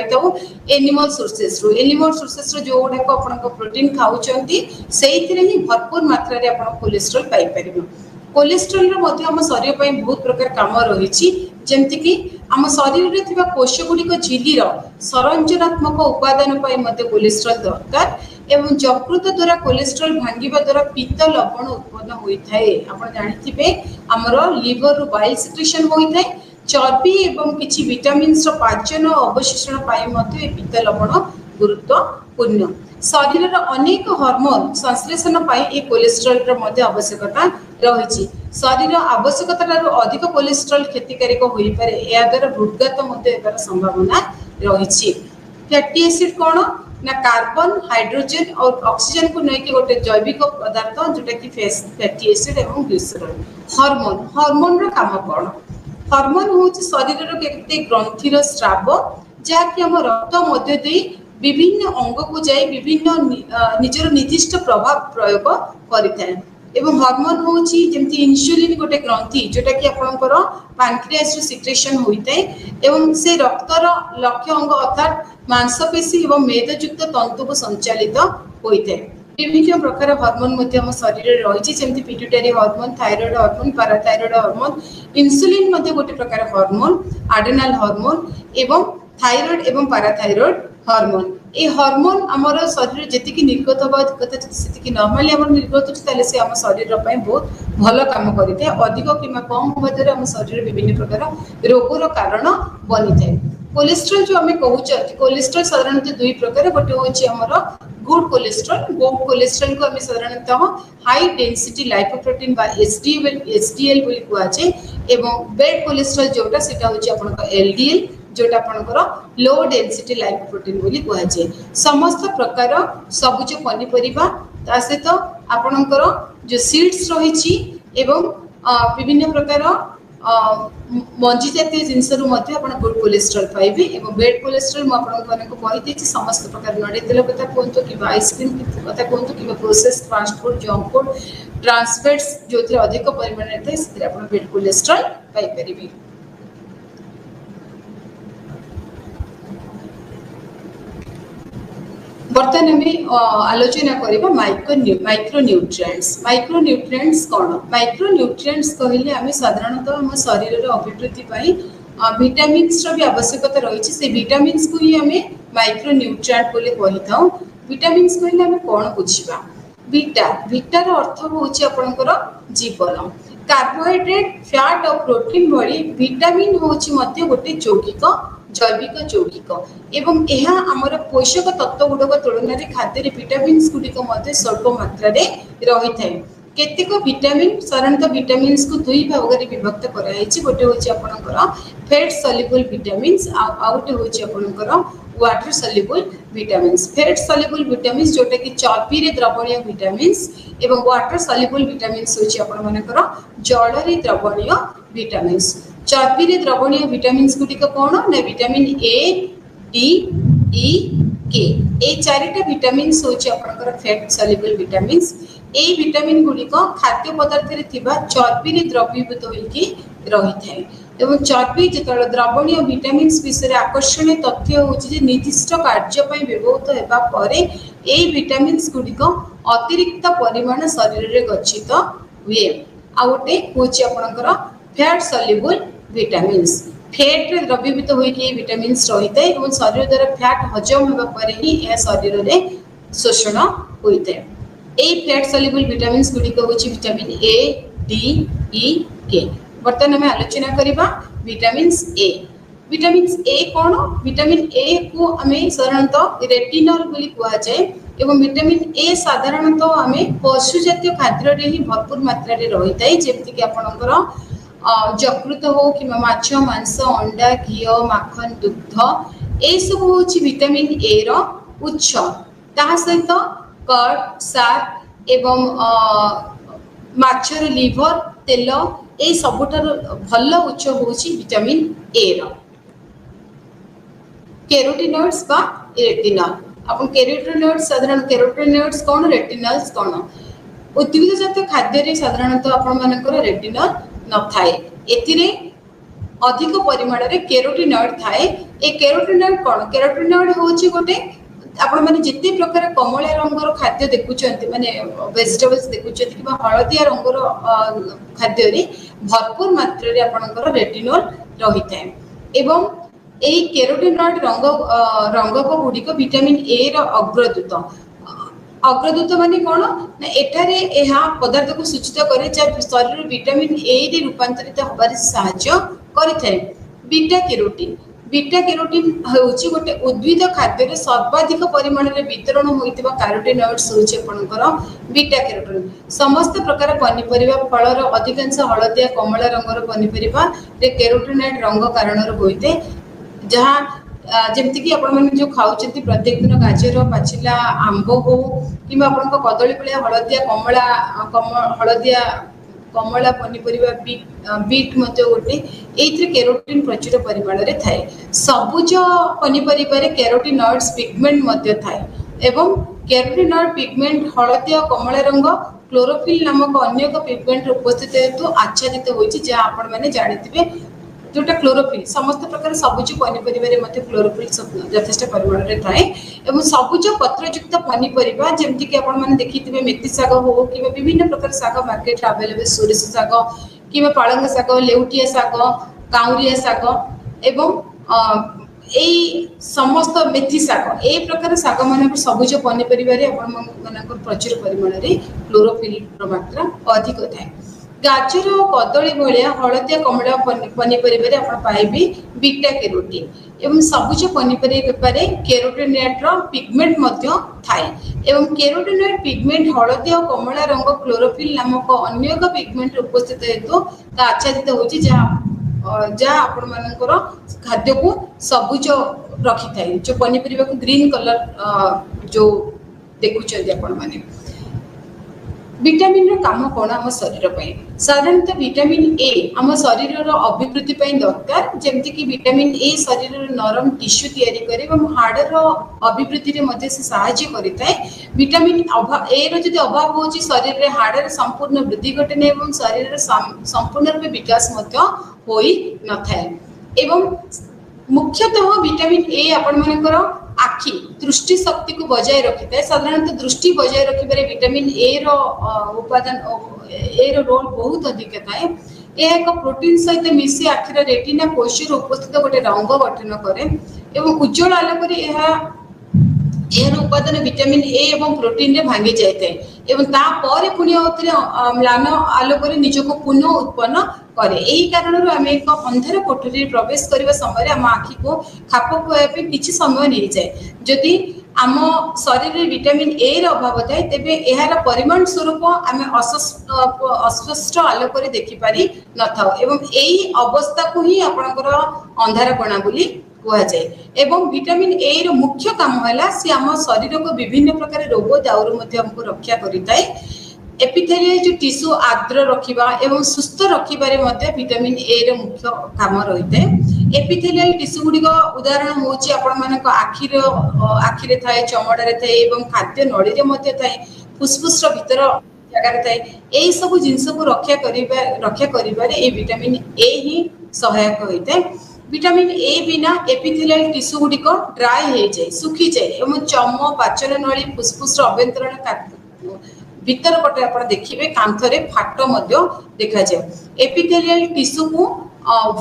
एनिमल सोर्सेस जो गुड़ाक आप प्रोटीन खाऊंट से ही भरपूर मात्रा रे आप कोलेस्ट्रॉल पाई परिबो कोलेस्ट्रॉल आम शरीर बहुत प्रकार काम रही जमीक आम शरीर में कोष गुड़िक झिल्लीर संरचनात्मक उपादान कोलेस्ट्रॉल दरकार एवं यकृत द्वारा कोलेस्ट्रॉल भांगिबा द्वारा पित्त लवण उत्पन्न होइथाय आपण जानिथिबे हमरो लिवर रो बाइल सिक्रेशन होइथाय चर्बी एवं किछि विटामिन्स रो पाचन और अवशोषण पाई मध्ये पित्त लवण गुरुत्वपूर्ण शरीर रो अनेक हार्मोन संश्लेषण पाई ए कोलेस्ट्रॉल रो मध्ये आवश्यकता रहिछि शरीर आवश्यकता रो अधिक कोलेस्ट्रॉल क्षतिकारक होई पारे या द्वारा हृदघात मध्ये हेबार संभावना रहिछि फैटी एसिड कोन ना कार्बन हाइड्रोजन और ऑक्सीजन को नेकी गोटे जैविक पदार्थ जोटा कि फैटी एसिड एवं ग्लिसरॉल हार्मोन हार्मोन रो काम कोन हार्मोन होछि शरीर रो केते ग्रंथि स्राव जहाँकि हम रक्त मध्य दे विभिन्न अंग को जाई विभिन्न निजर निर्दिष्ट प्रभाव प्रयोग करिथाय एवं हार्मोन होछि जेमति इंसुलिन गोटे ग्रंथि जोटा कि आपनकर पैंक्रियास रो सिक्रेशन होइतै एवं से रक्तर लक्ष्य अंग अर्थात मांसपेशी एवं मेदयुक्त तंतु को संचालित होइतै विभिन्न प्रकार हार्मोन मध्ये हम शरीर रे रहिछि जेमति pituitary hormone thyroid hormone parathyroid hormone insulin मध्ये गोटे प्रकार हार्मोन एड्रेनल हार्मोन एवं थायराइड एवं पैराथायराइड हार्मोन ए हार्मोन हमर शरीर जेति कि निर्गत होबा कथा सेति कि नॉर्मली हमर निर्गत होछि ताले से हम शरीर पय बहुत भलो काम करिते अधिक किमा कम होबा द्वारा हम शरीर विभिन्न प्रकार रोग रो कारण बनिते कोलेस्ट्रॉल जो हमें कहउछ कोलेस्ट्रॉल साधारणतः दुई प्रकार गोटे होछि हमर गुड कोलेस्ट्रॉल को हमें साधारणतः हाई डेंसिटी लाइपोप्रोटीन बा एचडीएल बोली कुआ छै एवं बैड कोलेस्ट्रॉल जोटा सेटा होछि आपन एलडीएल जोटा आपनकर लो डेंसिटी लाइपोप्रोटीन बोली कुआ छै समस्त प्रकार सबुज पनिपरिबा ता सहित आपनकर जो सीड्स रहिछि एवं विभिन्न प्रकार मंजी जातीय जिनस रु मध्ये आपण गुड कोलेस्ट्रॉल पाइबे एवं बैड कोलेस्ट्रॉल म आपण माने को कहि देछि समस्त प्रकार नडे तेल कथा कोनतो कि आइसक्रीम कथा कोनतो कि processed fast food junk food trans fats जोथि अधिक परिमाण रे थाय सेति आपण बैड कोलेस्ट्रॉल पाइ परिबे बर्तन में आलोचना करिबा माइक्रोन्यूट्रिएंट्स कोन माइक्रोन्यूट्रिएंट्स कहले हमें साधारणतः हम शरीर रो अभिवृद्धि पई विटामिन्स रो भी आवश्यकता रही से विटामिन्स को ही हमें माइक्रोन्यूट्रिएंट बोले कहिथाउ विटामिन्स कहले हमें कोन बुझिबा विटा रो अर्थ होछि आपनकर जीवन कार्बोहाइड्रेट फैट और प्रोटीन भली विटामिन होछि मध्ये गोटे जैविक यौगिक एवं यह आमर पोषक तत्व गुड़क तुलन में खाद्य विटामिन्स गुड़िक स्वल्प मात्रा रही है केतेक विटामिन साधारणतः विटामिन्स को दुई भाग में विभक्त कराई गोटे हूँ फैट सल्युबल विटामिन्स आ गोटे हूँ water soluble vitamins fat soluble vitamins जोटा कि चर्बी रे द्रवणीय विटामिन्स एवं वाटर सल्युबल विटामिन्स होकर जल रे द्रवणीय विटामिन्स चर्बी रे द्रवणीय विटामिन्स गुड़िक कौन ना विटामिन ए डी ई के ए चारिटा विटामिन्स होछि आपनकर फैट सल्युबल विटामिन्स ए विटामिन गुड़िक खाद्य पदार्थ रे थिबा चर्बी रे द्रवीभूत होइकी रही थाए एवं चर्बी जेतल द्रवणीय विटामिन्स विषय आकर्षणीय तथ्य होछि जे निर्दिष्ट कार्य पय व्यवहृत हेबा परे ए विटामिन्स गुड़िक अतिरिक्त परिमाण शरीर रे गच्छित हुए आ गोटे होछि आपनकर फैट सल्युबल विटामिन्स फैट रे द्रवीभूत होइकी विटामिन्स रहितै एवं शरीर द्वारा फैट हजम होबा परे ही ए शरीर रे शोषण होइतै ए फैट सल्युबल विटामिन्स गुडी को होछि विटामिन ए डी ई के वर्तमान में आलोचना करिबा vitamins A cone vitamin A को हमें साधारणतः रेटिनॉल बोली कुआ जाय एवं विटामिन ए साधारणतः हमें पशु जातीय खाद्य रे ही भरपूर मात्रा रे रहितै जेमति कि आपनकर यकृत हो कि माछ मांस अंडा घी माखन दुग्ध ए सब होछि विटामिन ए रो उच्च ता सहित कर्ड सार एवं माछर लिवर तेल ए सबुठार भल उच्च होछि विटामिन ए रो कैरोटिनॉइड्स बा रेटिनॉल अपन कैरोटिनॉइड्स साधारण कैरोटिनॉइड्स कोन रेटिनॉल्स कोन उद्भिद जातीय खाद्य रे साधारणतः अपन मानकर रेटिनॉल न थाए एतिरे अधिक परिमाण रे कैरोटिनॉइड थाए ए कैरोटिनॉइड कोन कैरोटिनॉइड होछि गोटे आपण माने जिते प्रकार कमला रंगर खाद्य देखुचंती माने वेजिटेबल्स देखुचंती कि हळदिया रंगर खाद्य रे भरपूर मात्रा रे आपनकर रेटिनॉल रही थाए एवं एई कैरोटिनॉइड रंग को गुडी को विटामिन ए रो अग्रदूत अग्रदूत माने कौन ना एठारे यह पदार्थ को सूचित करे जब शरीर विटामिन ए रे रूपांतरित होबार साहाय्य करिथाय। बीटा कैरोटीन होची गोटे उद्भिद खाद्य रे सर्वाधिक परिमाण रे वितरण होइतिबा कैरोटीनॉइड्स होची आपनकर बीटा कैरोटीन। समस्त प्रकार पनिपरिबा फलर अधिकांश हळदिया कमला रंगर पनिपरिबा रे कैरोटीनॉइड रंग कारण होइते जहाँ जमती कि आपण माने जो खाउचंती प्रत्येक दिन गाजर पाचिला आंब हो कि आपन कदली भलिया हळदिया कमला पनिपरिबा बीट मते गोटे एथि कैरोटीन प्रचुर परिमाण रे थाए। सबुज पनिपरिबा रे कैरोटीनॉइड्स पिगमेंट मते थाए एवं कैरोटीनॉइड पिगमेंट हळदिया कमला रंग क्लोरोफिल नामक अन्य एक पिगमेंट उपस्थित हेतु आच्छादित होइछि जे आपण माने जानिथिबे जोटा क्लोरोफिल समस्त प्रकार सबुज पनिपरिबा मध्य क्लोरोफिल यथेष्ट परिमाण रे थाए एवं सबुज पत्रयुक्त पनिपरिबा जेमति कि आपण माने देखिथिबे मेथी साग हो कि विभिन्न प्रकार साग मार्केट अवेलेबल सोरिष साग कि पालंग साग लेउटिया साग काउरिया साग एवं समस्त मेथी साग ए प्रकार साग मान सबुज पनिपरिबा रे आपण मानकर प्रचुर परिमाण रे क्लोरोफिल मात्रा अधिक थाए। गाजर और कदली भाया हलदिया कमला पनिपरिबा आपण पाइबे बीटा कैरोटीन एवं सबुज पनिपरिबा रे कैरोटीनॉइड पिगमेंट मध्य थाए एवं कैरोटीनॉइड पिगमेंट हलदिया और कमला रंग क्लोरोफिल नामक अन्य एक पिगमेंट उपस्थित हेतु आच्छादित होछि जहाँ आपण मानकर खाद्य को सबुज रखी थाए जो पनिपरिबा को ग्रीन कलर जो देखुछथि आपण माने। विटामिन रो काम कोन हम शरीर पई साधारणतः विटामिन ए हम शरीर रो अभिवृद्धि पई दरकार जेमति कि विटामिन ए शरीर रो नरम टिश्यू तयारी करे एवं हाड़ रो अभिवृद्धि रे मध्ये से सहायता करिताय। विटामिन ए रो जदि अभाव होची शरीर रे हाड़ रे संपूर्ण वृद्धि घटे नै एवं शरीर रे संपूर्ण रूप विकास मध्ये होई न थाए एवं मुख्यतः विटामिन ए आपण मानकर आखि दृष्टि शक्ति को बजाय रखी था। साधारणतः दृष्टि बजाय रखिबारे विटामिन ए रो उपादान ए रो रोल बहुत अधिक थाए। यह एक प्रोटीन सहित मिसी आखिर रेटिना कोशिर उपस्थित गोटे रंग गठन करे एवं उज्जवल आलोक एहर उपादान विटामिन ए एवं प्रोटीन रे भांगी जाए एवं तापर पुणी म्लान आलोक निजक पुनः उत्पन्न करे। यही कारण आम एक अंधार कोठरी प्रवेश करने समय आम आखि को खाप खुआई किसी समय नहीं जाए। जदि आम शरीर में विटामिन ए अभाव थाए तेबे एहार परिमाण स्वरूप आम अस्पष्ट आलोक देखिपारी न था एवं यही अवस्था को ही आपणकर अंधार कणा बोली कह जाए एवं विटामिन ए रो मुख्य काम है सी आम शरीर को विभिन्न प्रकार रोग दाउरू हमको रक्षा करिताए। एपिथेलियल जो टिश्यू आर्द्र रखिबा एवं सुस्थ रखिबारे मध्ये विटामिन ए रो मुख्य काम रहिते। एपिथेलियल टिश्यू गुडी उदाहरण होची आपण मानक आखिरे थाए चमड़ा रे थाए एवं खाद्य नळी रे मध्ये थाए फुसफुस रो भीतर जगह रे थाए एई सब जिंस को रक्षा करिबारे ए विटामिन ए ही सहायक होइते। विटामिन ए बिना एपिथेलियल टिश्यू गुडी ड्राई हो जाए सुखी जाए एवं चम पाचन नळी फुसफुस अभ्यंतरण भीतर पटे आप देखिए कांथरे फाट देखा जाए। एपिथेलियल टिश्यू को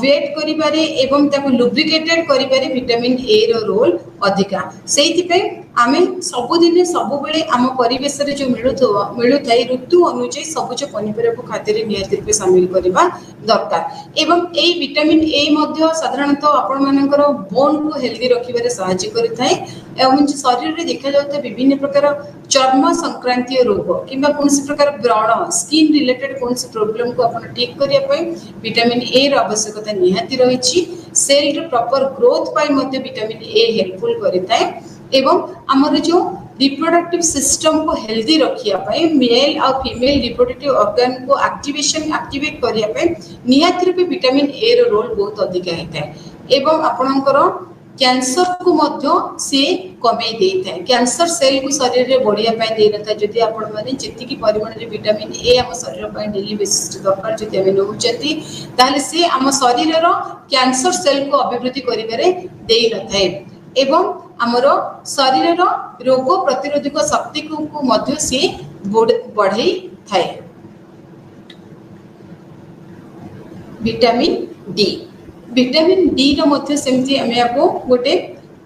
वेट करिबारे एवं ताको लुब्रिकेटेड करिबारे विटामिन ए रो रोल अधिका सेइथिपे आमे सबुदिने सबुबेले आम परिवेश रे जो मिलुथाई ऋतु अनुसार सबुज पनिपरिबा को खाद्य रे नियत रूपे शामिल करबा दरकार एवं ए विटामिन ए मध्ये साधारणतः आपण मानकर बोन को हेल्दी रखिबारे सहायता करिथाय एवं शरीर रे देखा जाउता विभिन्न प्रकार चर्म संक्रांतीय रोग किंबा कोनसी प्रकार व्रण स्किन रिलेटेड कोनसी प्रॉब्लम को आपण ठीक करिया पई विटामिन ए रो आवश्यकता निहाती रहिछि। सेल रे प्रॉपर ग्रोथ पाई मध्ये विटामिन ए हेल्पफुल करिथाय एवं हमर जो रिप्रोडक्टिव सिस्टम को हेल्दी रखिया पाए मेल और फीमेल रिप्रोडक्टिव ऑर्गन को एक्टिवेट करिया पाए निहाती रूपे विटामिन ए रो रोल बहुत अधिक है एवं आपणकर कैंसर को मध्य से कमे देता है। कैंसर सेल को शरीर रे बढ़िया पाए दे नथा जदि आपण माने जति परिमाण रे विटामिन ए हम शरीर पाए डेली बेसिस दरकार जदि हम नउचती ताले से हम शरीर रो कैंसर सेल को अभिवृद्धि करिबारे देई नथाय एवं हमर शरीर रो रोग प्रतिरोधक शक्ति को मध्य से बढ़ाई थाए। विटामिन डी रो मध्य सेमती हम याको गोटे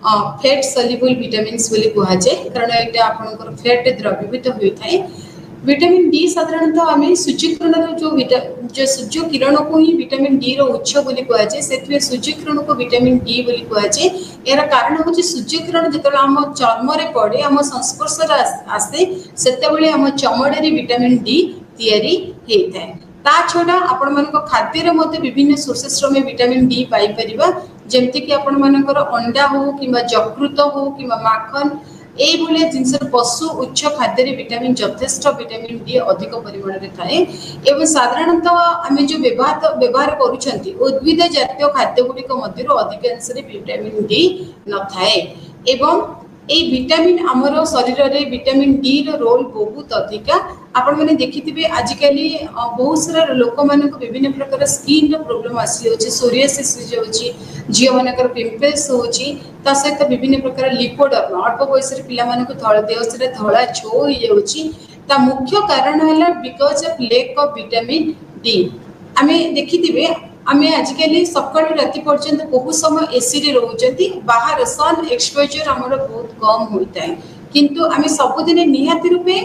फैट सल्युबल विटामिन्स बोली कहा जाए कारण यहाँ आपंकर फैट द्रवीभूत होता है। विटामिन डी साधारणतः आम सूर्यकिरण जो सूर्य किरण को ही विटामिन डी उत्स बोली कहा जाए से सूर्यकिरण को विटामिन डी बोली कहा जाए। यार कारण हूँ सूर्यकिरण जो आम चर्म पड़े आम संस्पर्श आसे से आम चमड़े विटामिन डी तैयारी होता है। ता छड़ा आपण मान खाद्य विभिन्न सोर्सेस विटामिन डी पाई जमती कि आपण मानकर अंडा हो कि यकृत हो कि माखन ये जिनस पशु उच्च खाद्य विटामिन यथेष्ट विटामिन डी अधिक परिमाण में थाए। एवं साधारणतः आम जो व्यवहार करुँच उद्भिद जातीय खाद्य गुड़िक अधिकांश विटामिन डी न थाए। एवं ए विटामिन आमर शरीर में विटामिन डी रोल बहुत अधिका। आपण मैंने देखिथिबे आजिकल बहुत सारा लोक मानक विभिन्न प्रकार स्किन प्रोब्लेम आसी सोरियासिस होची झील मानकर पिंपल्स होची ता सहित विभिन्न प्रकार लिपोडर्म अल्प बयस पिला मानक देह से धला छो हो जाउची। ता मुख्य कारण है because of lack of vitamin D. आमे देखिथिबे आमे आजिकल सकाळ राति पर्यंत बहुत समय एसी रे रहउचंती बाहर सन एक्सपोजर हमर बहुत कम होता है किंतु आमे सबुदिन निहाती रूपे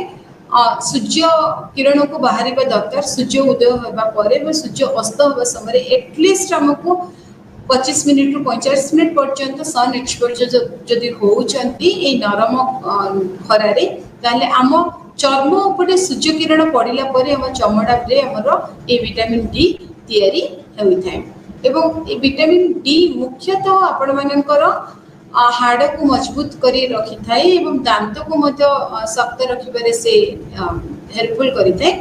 सूर्य किरण को बाहर दरकार। सूर्य उदय होगा सूर्य अस्त होगा समय एटलिस्ट आमको 25 मिनिट रु 45 मिनिट पर्यंत सन एक्सपोजर जदि होउचंती ए नरम खरारे ताले आम चर्म उपरे सूर्य किरण पड़िला परे आम चमड़ा रे हमर ए विटामिन डी तैयारी होइथाय। एवं ए विटामिन डी मुख्यतः आपण मानकर हाड़ को मजबूत करी रखी थाए एवं दांत को मध्य शक्त रखिबारे से हेल्पफुल करी थाए।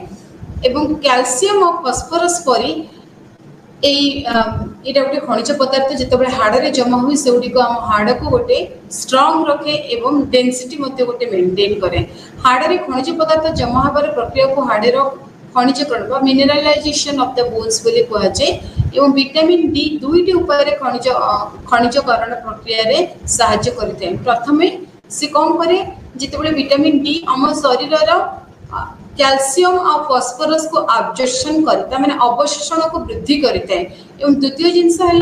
एवं कैल्शियम और फॉस्फोरस परी एटा गोटे खनिज पदार्थ जितेबाला हाड़ में जमा हुए से गुड़िक आम हाड़ को गोटे स्ट्रंग रखे एवं डेंसिटी मध्य गोटे मेंटेन करे। हाड़ में खनिज पदार्थ जमा हबार प्रक्रिया को हाड़र खनिजकरण मिनरलाइजेशन ऑफ द बोन्स बोली कहा जाए। एवं विटामिन डी दुईटी उपाय खनिजकरण प्रक्रिया रे सहायता करते। प्रथम से कौन करे जितेबाला विटामिन डी आम शरीर कैल्शियम और फॉस्फोरस को अब्जॉर्प्शन करता माने अवशोषण को वृद्धि करता है। एवं द्वितीय जिनस है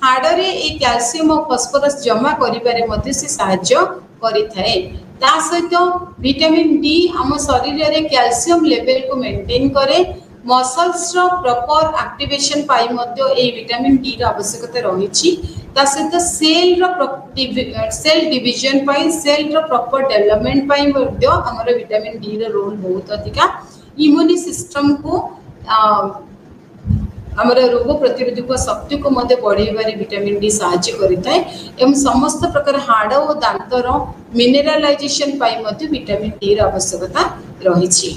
हाड़ रे ए कैल्शियम और फॉस्फोरस जमा करिबारे मध्य से सहायता करिथाए। ता सहित विटामिन डी आम शरीर रे कैल्शियम लेवल को मेंटेन करे। मसल्स रो प्रॉपर एक्टिवेशन पाई मध्य ए विटामिन डी रो आवश्यकता रहिछि। ता सहित सेल डिवीजन पाई सेल रो प्रॉपर डेवलपमेंट पाई मध्य हमर विटामिन डी रो रोल बहुत अधिका। इम्यून सिस्टम को हमर रोग प्रतिरोधक शक्ति को मध्य बढ़ाइबारे विटामिन डी सहायता करिता है। एवं समस्त प्रकार हाड़ और दांतर मिनरलाइजेशन पाई मध्य विटामिन डी रो आवश्यकता रहिछि।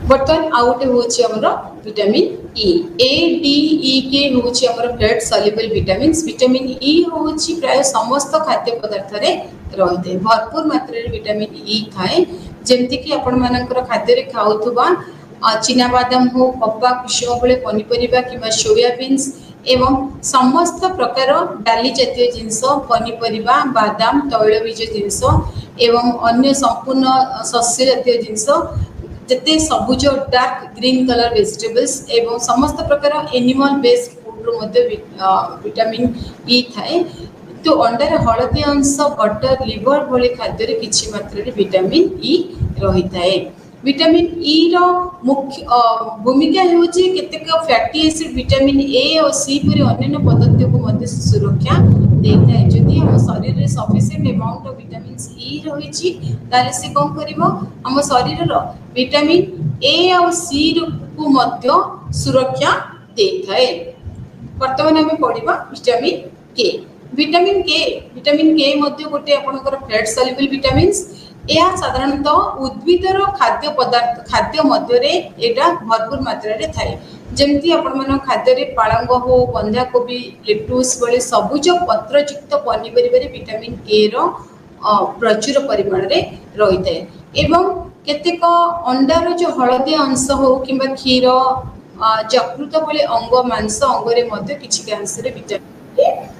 बर्तमान आउटे होछि हमर vitamin E A D E के होछि हमर fat soluble vitamins. Vitamin E होछि प्राय समस्त खाद्य पदार्थ रे रहिते भरपूर मात्रा रे विटामिन ई थाए। जेमति कि आपण मानकर खाद्य रे खाउथबा चिना बादाम हो कपा कुसुम भले पनीपरिबा किबा सोयाबीन्स एवं समस्त प्रकार डाली जातीय जिनस पनीपरिबा बादाम तैलबीज जिनस एवं अन्य संपूर्ण शस्य जातीय जिनस जते सबुज डार्क ग्रीन कलर वेजिटेबल्स एवं समस्त प्रकार एनिमल बेस्ड फूड रो मध्य विटामिन ई थाए। तो अंडार हलदी अंश बटर लिवर भली खाद्य रे किछि मात्रा रे विटामिन ई रही थाए। विटामिन ई रो मुख्य भूमिका हेउछि केतेक फैटी एसिड विटामिन ए और सी परि अन्य पदार्थ को मध्य सुरक्षा देता है। जदि हम शरीर रे sufficient amount of vitamin E रहिछि ताले से कोन करबो हम शरीर रो विटामिन ए और सी को मध्य सुरक्षा देता है। वर्तमान हम पढिबा विटामिन के। विटामिन के मध्य गोटे आपनकर फैट सल्युबल विटामिन्स। यह साधारणतः उद्भिदर खाद्य पदार्थ खाद्य मध्य रे एटा भरपूर मात्रा रे थाए। जेमती आपण मन खाद्य रे पालंग हो बंधा कोबी लेटुस बळे सबुज पत्रयुक्त पनीपरिबा रे विटामिन के रो प्रचुर परिमाण रे रहिते। एवं केतेक अंडार जो हलदी अंश हो किंबा क्षीर यकृत बळे अंग मांस अंग रे मध्य किछि अंश रे विटामिन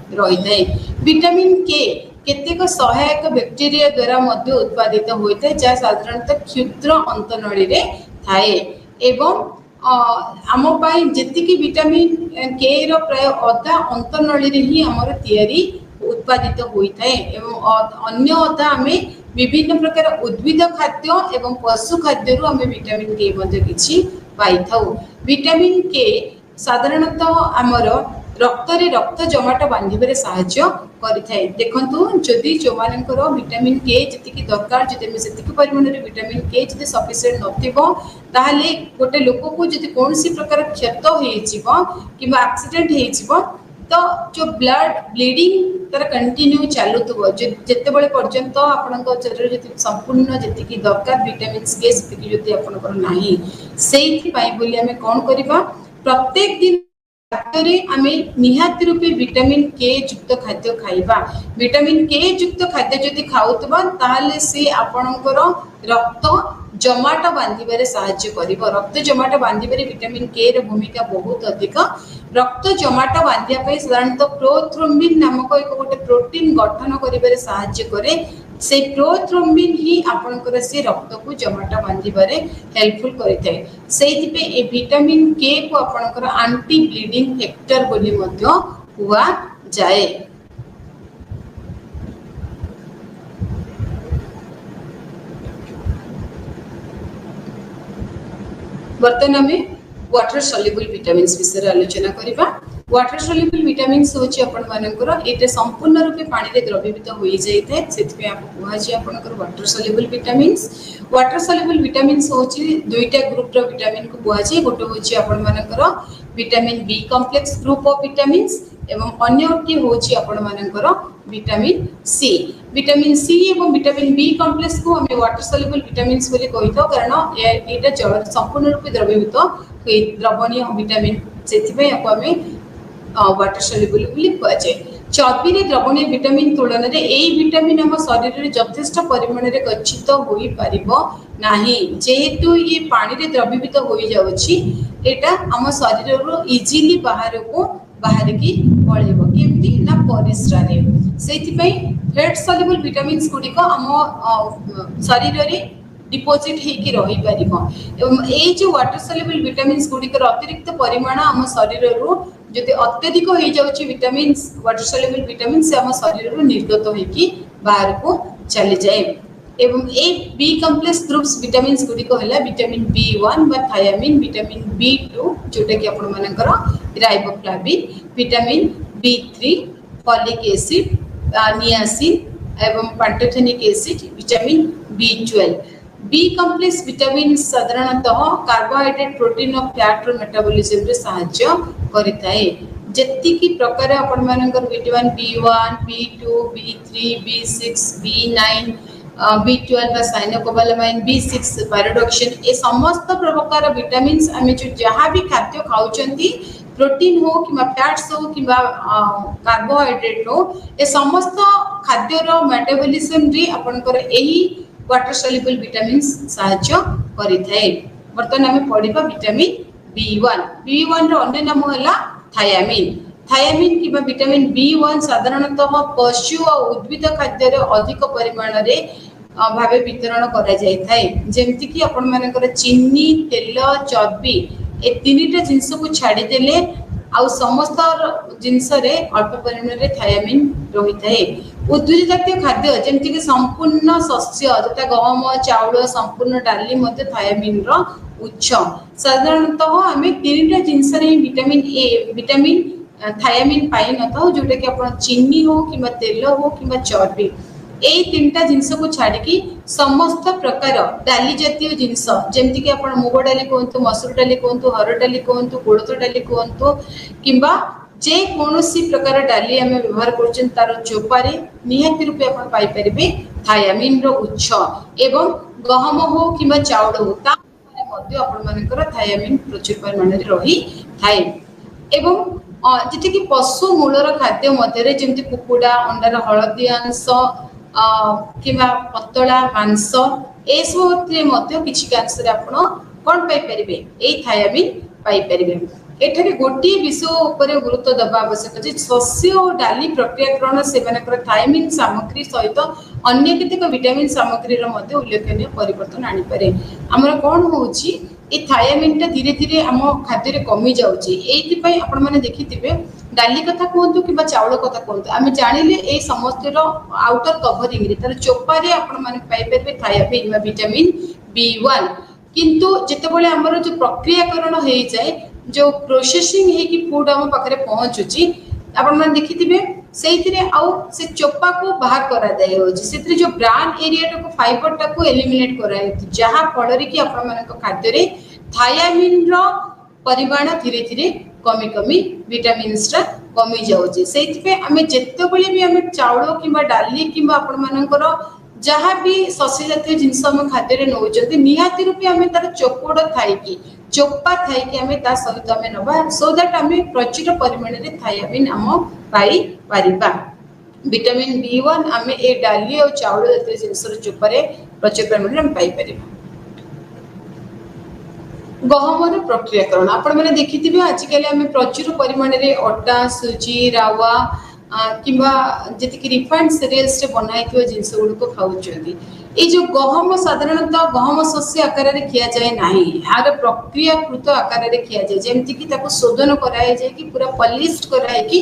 रही है। विटामिन के केतेक सहायक बैक्टीरिया द्वारा मध्य उत्पादित होता है जहाँ साधारणतः क्षुद्र अंतनळी रे थाए। एवं आम जी विटामिन के रो प्राय अधा अंतनली ही आमर तैयारी उत्पादित होता है एवं अन्य अधा आम विभिन्न प्रकार उद्भिद खाद्य एवं पशु खाद्य आम विटामिन के किसी पाई था। विटामिन के साधारणतः आमर रक्त रे रक्त जमाट बांधे साहाय्य करिथाय। देखंतु जदि जो मानकर विटामिन के जति दरकार जदि सेतिक परिमाण रे विटामिन के जदि सफिशिएंट नथिबो ताहले गोटे लोक को जदि कोनसी प्रकार क्षत होइजिबो किबा एक्सीडेंट होइजिबो तो जो ब्लड ब्लीडिंग तर कंटिन्यू चालुथबो जते बेले पर्यंत आपनक शरीर जति संपूर्ण जति दरकार विटामिन के सेतिक जदि आपनकर नाही सेहि पई बोली हमें कोन करबा प्रत्येक दिन खाद्य आमे निहाती रूपे विटामिन के युक्त खाद्य खाइबा। विटामिन के युक्त खाद्य जदि खाउतबा ताहले से आपनकर रक्त जमाट बांधिबारे साहाय्य करिवो। रक्त जमाट बांधिबारे विटामिन के र भूमिका बहुत अधिक। रक्त जमाट बांधिया पई साधारणतः प्रोथ्रोम्बिन नामक एक गोटे प्रोटीन गठन करिबारे साहाय्य करे। से प्रोथ्रोम्बिन ही आपनकर से रक्त को जमाट बांधिबारे हेल्पफुल करिथाय। सेहि पे ए विटामिन के को आपनकर एंटी ब्लीडिंग फैक्टर बोली मध्य हुआ जाए। वर्तमान में वाटर सॉल्युबल विटामिन्स विषय आलोचना करिबा। वाटर सॉल्युबल विटामिन्स होची आपण मानकर एते संपूर्ण रूपे पानी रे द्रवीभूत होई जाइते सेति पे आपको कुहाजी आपनकर water soluble vitamins. Water soluble vitamins होची दुईटा ग्रुप रो विटामिन को कुहाजी। गोटे होची आपण मानकर vitamin B complex group of vitamins एवं अन्यटी होची आपण मानकर विटामिन सी। विटामिन सी एवं विटामिन बी कॉम्प्लेक्स को हम वाटर सॉल्युबल विटामिन्स बोली कहितो कारण एटा जल संपूर्ण रूपे द्रवीभूत होई द्रवणीय विटामिन सेति पे आपको हमें वाटर सॉल्युबल बोली कहे। चर्बी रे द्रवणीय विटामिन तुलन रे एई विटामिन हम शरीर रे यथेष्ट परिमाण रे गच्छित होई परिबो नाही जेहेतु ये पानी रे द्रवीभूत होई जाउची एटा हम शरीर रो इजीली बाहर की पळेबो केमती ना परिस्रा रे। सेति पई फैट सॉल्युबल विटामिन्स गुडी को हम शरीर रे डिपोजिट हेकी रही पारिबो एवं ए जो वाटर सॉल्युबल विटामिन्स गुडी को अतिरिक्त परिमाण हम शरीर रो जति अत्यधिक हो जाउची विटामिन्स वाटर सॉल्युबल विटामिन्स हम शरीर रो निर्गत हेकी बाहर को चली जाए। एवं A B complex groups vitamins गुडी को हला विटामिन बी1 बा थायामिन, विटामिन बी2 जोटा कि आपण मानकर riboflavin, vitamin B3 folic acid, niacin एवं pantothenic acid, vitamin B12. B complex vitamin साधारणतः कार्बोहाइड्रेट प्रोटीन और फैट रो मेटाबॉलिज्म रे सहायता करिताए। जति की प्रकार आपण मानकर vitamin B1, बी2, B3, B6, बी9, B12 बा साइनोकोबालामाइन, बी6 पैराडॉक्सिन ए समस्त प्रकार विटामिन्स आमे जो जहां भी खाद्य खाउचंती प्रोटीन हो कि फैट्स हो कि कार्बोहाइड्रेट हो ए समस्त खाद्य रो मेटाबॉलिज्म रे आपनकर एही वाटर सॉल्युबल विटामिन्स सहायता करिथाय। वर्तमान हमें पढिबा विटामिन बी1। बी1 रो अन्य नाम हला थायामिन। थायामिन किबा विटामिन बी1 साधारणतः पशु और उद्भिद खाद्य रे अधिक परिमाण रे भाबे वितरण करा जाय थाय। जेमति कि आपण मानकर चीनी, तेल, चर्बी ए तीनटा जिंस को छाडी देले आउ समस्त जिंस रे अल्प परिमाण रे थायामिन रही थाए। उद्भिद जातीय खाद्य जेमति कि संपूर्ण शस्य जता गहम, चाउल, संपूर्ण डाली मध्ये थायामिन रो उच्च। साधारणतः हमें तीनटा जिंस रे विटामिन ए विटामिन थायामिन पाई न था जोटा कि आपण चीनी हो किबा तेल हो किबा चर्बी ए तीनटा जिंस को छाडी कि समस्त प्रकार डाली जातीय जिंस जेमति कि आपण मुग डाली कोंतु, मसूर डाली कोंतु, हरड़ डाली कोंतु, कोळथ डाली कोंतु किबा जे कोनोसी प्रकार डाली हमें व्यवहार करछन तार चोपारे निहाती रूपे आपण पाई परिबे थायामिन रो उच्च एवं गहम हो किबा चाउल हो ता मध्ये आपण मानकर थायामिन प्रचुर परिमाण रे रही थाए। एवं जेति कि पशु मूलर खाद्य मध्यरे जेमति कुकुडा अंडार हळदी अंश किबा पतला मांस ए सबरे मध्य किछि कांश रे आपण कोन पाई परिबे ए थायामिन पाई परिबे। एठारे गोटी विषय ऊपर गुरुत्व दबा आवश्यक जे शस्य और डाली प्रक्रियाकरण सेवनकर थायामिन सामग्री सहित अन्य केतेक विटामिन सामग्री रो मध्य उल्लेखनीय परिवर्तन आनी पारे। हमर कोन होउची ए थायामिन टा धीरे धीरे आम खाद्य रे कमी जाउची एथि पई आपण माने देखिथिबे डाली कथा कहतु कि चाउल कथा कहतु आम जानिले ए समस्त आउटर कवरिंग रे तार चोपा रे आपण माने पाई परबे थायामिन बा विटामिन B1 किंतु जेतेबेले हमर जो प्रक्रियाकरण हो जाए जो प्रोसेसिंग है कि फूड हम पाखरे पहुंचुची आपण माने देखिथिबे सेइथिरे आउ से चोपा को बाहर करा जाय होची सेथिरे जो ब्रान एरिया को फाइबर टा को एलिमिनेट करा होची जहा फଳରେ कि आपण मानक खाद्य रे थायामिन रो परिमाण धीरे धीरे कमी कमी विटामिन्स टा कमी जाउची सेइथिबे हमें जेतेबेले भी हमें चाउल किबा डाली किबा आपण मानकर जहाँ भी शस्य जातीय जिनस हम खाद्य रे नउचते निहाती रूपे हमें तार चोकोड़ थाई कि चोपा थाई कि हमें ता सहित हमें नबा सो दैट हमें प्रचुर परिमाण रे थायामिन हम पाई परिबा विटामिन B1 हमें ए डाली और चाउल जातीय जिनस रे चोपा रे प्रचुर परिमाण रे हम पाई परिबा गहमर प्रक्रियाकरण आपण माने देखिथिबे आजिकल हमें प्रचुर परिमाण रे अटा सुजी रावा किंबा जति रिफाइंड सीरियल्स रे बनाइथिबा जिंस गुड को खाउछथि ए जो गहम साधारणतः गहम शस्य आकार रे खिया जाय नाही यार प्रक्रियाकृत आकार रे खिया जाय जेमति कि ताको शोधन कराय जाय कि पूरा पॉलिश्ड कराय कि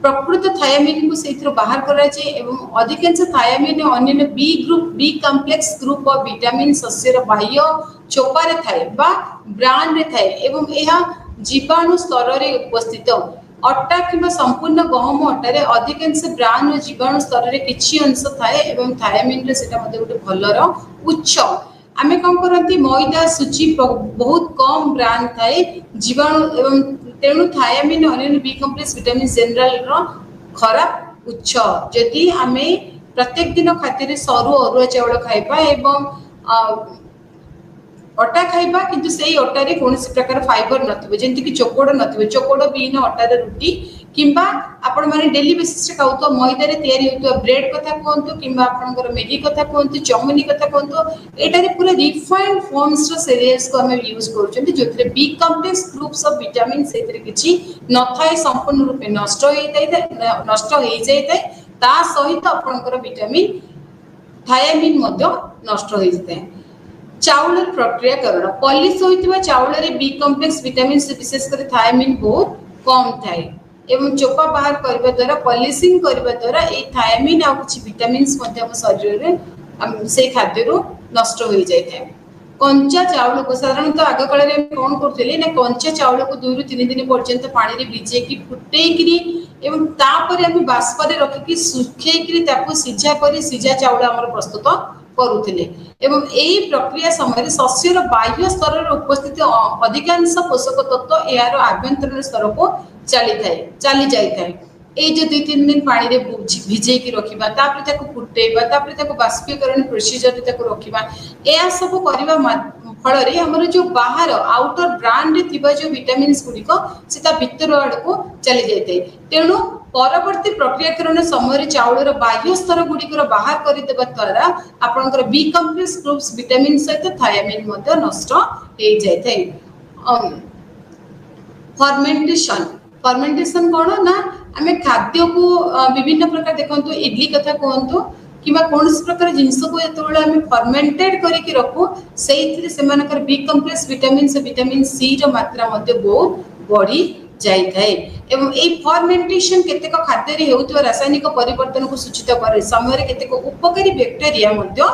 प्रकृत थायामिन को सेथरो बाहर कराय जाय एवं अधिकांश थायामिन अन्य B group B complex group of vitamin शस्य रो बाह्य चोपा रे थाए बा ब्रान रे थाए एवं एहा जीवाणु स्तर रे उपस्थित अट्टा किंबा संपूर्ण गहम अट्टारे अधिकांश ब्रान और जीवाणु स्तर रे किछि अंश थाए एवं थायामिन रे सेटा मध्ये गोटे भलर उच्च आमे कम करंती मैदा सूची बहुत कम ब्रान थाए जीवाणु एवं तेणु थायामिन अन्य बी कॉम्प्लेक्स विटामिन जनरल रो खराब उच्च जदि आमे प्रत्येक दिन खाद्य रे सरू अरुआ चावल खाइबा एवं अटा खाइबा किंतु सेही अटा रे कोनोसी प्रकार फाइबर नथिबे जेंति कि चोकोड़ नथिबे चोकोड़ बिना अटा रे रोटी किंबा आपण माने डेली बेसिस रे खाउतो मैदा रे तयारी होतो ब्रेड कथा कोंतो किंबा आपनकर मैगी कथा कोंतो चाउमिन कथा कोंतो एटा रे पूरा रिफाइंड फॉर्म्स रो सीरियल्स को हम यूज करछन्ती जोथरे B complex groups of vitamin सेथरे किछि नथाय संपूर्ण रूपे नष्ट होई जाय ता सहित आपनकर विटामिन थायामिन मध्य नष्ट होई जाय चाउल प्रक्रियाकरण पॉलिश होइतिबा चाउल रे बी कॉम्प्लेक्स विटामिन से विशेष कर थायामिन बहुत कम थाए एवं चोपा बाहर करबा द्वारा पॉलिशिंग करबा द्वारा ए थायामिन आ कुछ विटामिन्स मध्ये हम शरीर रे से खाद्य रो नष्ट होई जाय थाए कंचा चाउल को साधारणतः आग काल रे कोन करथले ना कंचा चाउल को 2 ରୁ 3 दिन पर्यंत पानी रे भिजे की फुटै करी एवं तापर हम बाष्प रे रखि की सुखे करी ताको सिझा करी सिझा चाउल हमर प्रस्तुत करूथिले एवं एही प्रक्रिया समय शस्यर बाह्य स्तर रे उपस्थित अधिकांश पोषक तत्व यार आभ्यंतर स्तर को चली जाय थाए ए जो 2-3 दिन पानी रे भिजे की रखिबा तापर ताको फुटेबा तापर ताको बाष्पीकरण प्रोसीजर रे ताको रखिबा एया सब करबा फल रे हमर जो बाहर आउटर ब्रांड रे थिबा जो विटामिन्स गुडी को सेता भीतर आड़ को चली जायते तेनु परवर्ती प्रक्रियाकरण समय चाउल रो बाह्य स्तर गुडी को बाहर करि देबा द्वारा आपनकर बी कॉम्प्लेक्स ग्रुप्स विटामिन सहित थायामिन मध्ये नष्ट हे जायते फर्मेंटेशन कोन ना हमें खाद्य को विभिन्न प्रकार देखंतु इडली कथा कहंतु किबा कोनस प्रकार जिंस को एतोळे हमें फर्मेंटेड करी के रखू सेइथिरे सेमानकर बी कॉम्प्लेक्स विटामिन से विटामिन सी रो मात्रा मध्ये बहुत बढ़ी जाई थाए एवं ए फर्मेंटेशन केतेक खाद्य रे हेउतबा रासायनिक परिवर्तन को सूचित करे समय रे केतेक उपकारी बैक्टीरिया मध्ये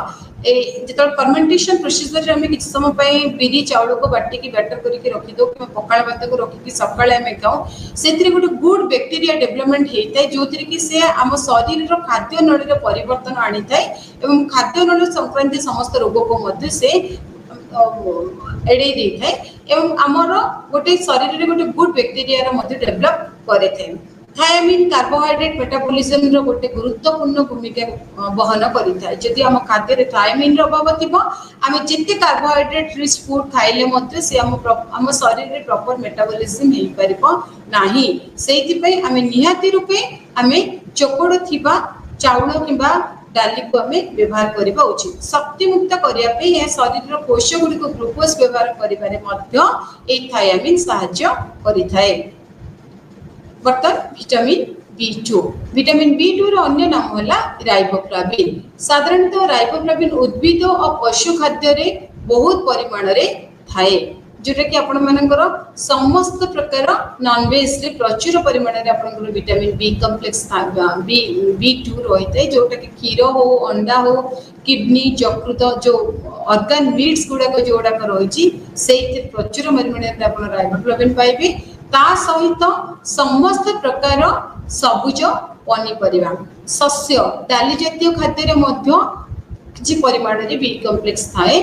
ए जेतल फर्मेंटेशन प्रोसीजर रे हमें किछ समय पई बिरी चाउल को बाटी की बैटर करी के रखि दो कि पकाळ भात को रखि की सकाळे हमें खाऊ सेथिरे गुड गुड बैक्टीरिया डेवलपमेंट हेइताय जोथिरे कि से हम शरीर रो खाद्य नळी रे परिवर्तन आनी थाए एवं खाद्य नळी संक्रांति समस्त रोग को मध्ये से एडे दी थाए एवं हमर गोटे शरीर रे गोटे गुड बैक्टीरिया रो मध्ये डेवलप करे थाए थायामिन कार्बोहाइड्रेट मेटाबॉलिज्म रो गोटे गुरुत्वपूर्ण भूमिका वहन करिथा जदि हम खाद्य रे थायामिन रो अभाव थिबो हम जेते कार्बोहाइड्रेट रिच फूड खाइले मध्ये से हम शरीर रे प्रॉपर मेटाबॉलिज्म हेई परिबो नाही सेहि पई हम निहाती रूपे हम चोकोड़ थिबा चाउल किबा डाली को हमें व्यवहार करबा उचित शक्ति मुक्त करिया पे ये शरीर रो कोष गुडी को ग्लूकोज व्यवहार करिबारे मध्ये ए थायामिन सहाय्य करिथाए बर्तन विटामिन B2 रो अन्य नाम होला राइबोफ्लाविन साधारणतः राइबोफ्लाविन उद्भिद और पशु खाद्य रे बहुत परिमाण रे थाए जोटा कि आपण मानकर समस्त प्रकार नॉन वेज रे प्रचुर परिमाण रे आपण विटामिन बी कॉम्प्लेक्स B2 रही है जोटा कि क्षीर हो अंडा हो किडनी यकृत जो ऑर्गन मीट्स गुड़ाक जोड़ाक रही से प्रचुर परिमाण रे आपण राइबोफ्लाविन पाइबे ता सहित समस्त प्रकार सबुज पनीपरिया शस्य डाली जातीय खाद्य किसी परिमाण रे बी कॉम्प्लेक्स थाए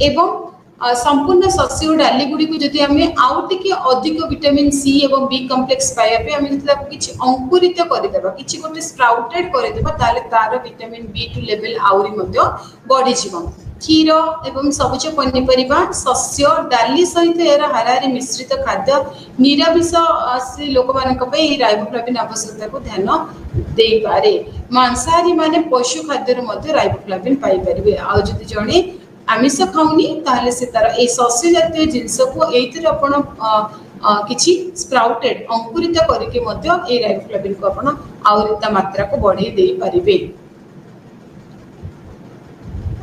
एवं संपूर्ण शस्य और डाली गुड़ी को जदि आम आउ टे अधिक विटामिन सी और बी कॉम्प्लेक्स पाइबा किसी अंकुरित करदेबा किसी गोटे स्प्राउटेड करदेबा ताले तार विटामिन B2 लेवल आउरी मध्य बढ़ी जीव क्षीर एवं सबुज पनीपरिया शस्य डाली सहित यार हाराहारी मिश्रित खाद्य निरामिष लोक मानी राइबोफ्लाविन आवश्यकता को ध्यान दे पारे मांसाहारी माने पशु खाद्य राइबोफ्लाविन पाई परिबे आ जदि जणे आमिष खाऊनी ताहले से तार ए शस्य जातीय जिनस को एतिर आपण किछि स्प्राउटेड अंकुरित करके मध्य ए राइबोफ्लाविन को आपण आउरिता मात्रा को बढ़े दे पारिबे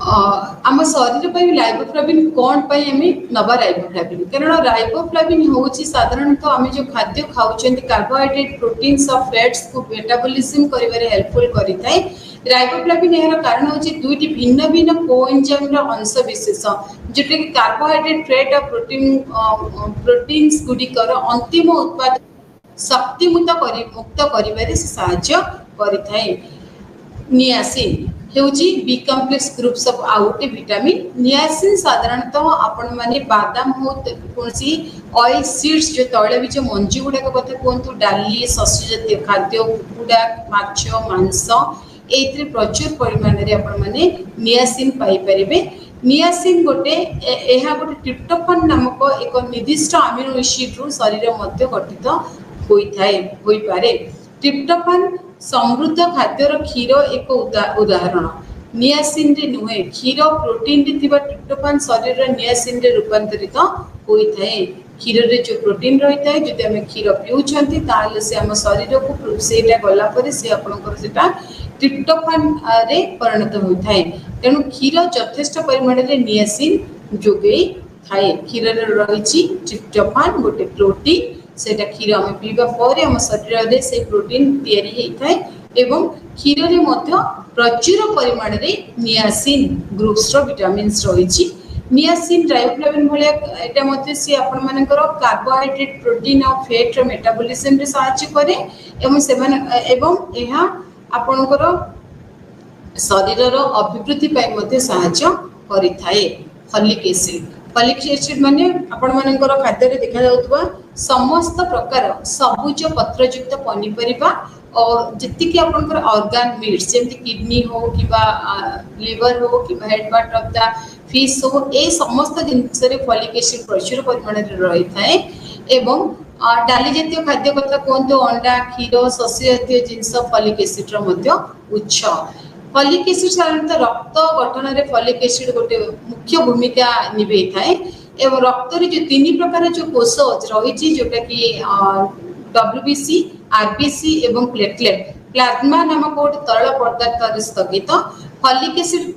आम शरीर पर राइबोफ्लाविन कौन पाई आमे नबा राइबोफ्लाविन कारण राइबोफ्लाविन होची साधारणतः आमे जो खाद्य खाउछंती कार्बोहाइड्रेट प्रोटीन्स और फैट्स को मेटाबॉलिज्म करिवारे हेल्पफुल करिताय राइबोफ्लाविन यार कारण होची दुईटी भिन्न भिन्न कोएंजाइम रा अंश विशेष जेटे कि कार्बोहाइड्रेट फैट और प्रोटीन्स गुडी कर अंतिम उत्पाद शक्ति मुक्त करिवारे सहायता करिताय नियासिन हेउची B complex groups of out vitamin niacin साधारणतः आपण माने बादाम हो कोनसी ऑयल सीड्स जो तैलबीज मंजी गुडा कथा कहतु डाली शस्य जातीय खाद्य कुकुड़ा माछ मांस एथरे प्रचुर परिमाण रे आपण माने नियासिन पाई परिबे नियासिन गोटे एहा गोटे ट्रिप्टोफान नामक एक निर्दिष्ट अमीनो एसिड रु शरीर मध्य गठित होई पारे ट्रिप्टोफान समृद्ध खाद्यर क्षीर एक उदाहरण नियासिन रे नुहे क्षीर प्रोटीन रे थिबा ट्रिप्टोफान शरीर रे नियासिन रे रूपांतरित होई थाए क्षीर रे जो प्रोटीन रही थाए जदि हम क्षीर पिउछंती ताले से हम शरीर को सेटा गला परे से आपनकर सेटा ट्रिप्टोफान रे परिणत होई थाए तेनु क्षीर यथेष्ट परिमाण रे नियासिन जोगे थाए क्षीर रे रहिछि ट्रिप्टोफान गोटे प्रोटीन सेटा क्षीर हम पीबा पर हम शरीर रे से प्रोटीन तैयारी हेई थाए एवं क्षीर रे मध्य प्रचुर परिमाण रे नियासिन ग्रुप्स रो विटामिन्स रहिछि नियासिन राइबोफ्लाविन भलिया एटा मध्य से आपण मानकर कार्बोहाइड्रेट प्रोटीन और फैट रो मेटाबॉलिज्म रे सहायता करे एवं सेमान एवं एहा आपणकर शरीर रो अभिवृद्धि पाई मध्य सहायता करि थाए फॉलिक एसिड माने आपण मानकर खाद्य रे देखा जाउतबा समस्त प्रकार सबुज पत्रयुक्त पनीपरिया और जितकी कि आपनकर ऑर्गन मीट्स जेमति किडनी हो किबा लिवर हो किबा head part of the fish हो ए समस्त जिनस रे फॉलिक एसिड प्रचुर परिमाण रे रही थाए एवं डाली जातीय खाद्य कथा कोनतो अंडा क्षीर शस्य जातीय जिनस फॉलिक एसिड रो मध्य उच्च फॉलिक एसिड साधारणतः रक्त गठन रे फॉलिक एसिड गोटे मुख्य भूमिका निभे थाए एवं रक्त रे जो तीन प्रकार जो कोष रही जोटा कि WBC RBC एवं प्लेटलेट प्लाज्मा नामक गोटे तरल पदार्थ रे स्थगित फॉलिक एसिड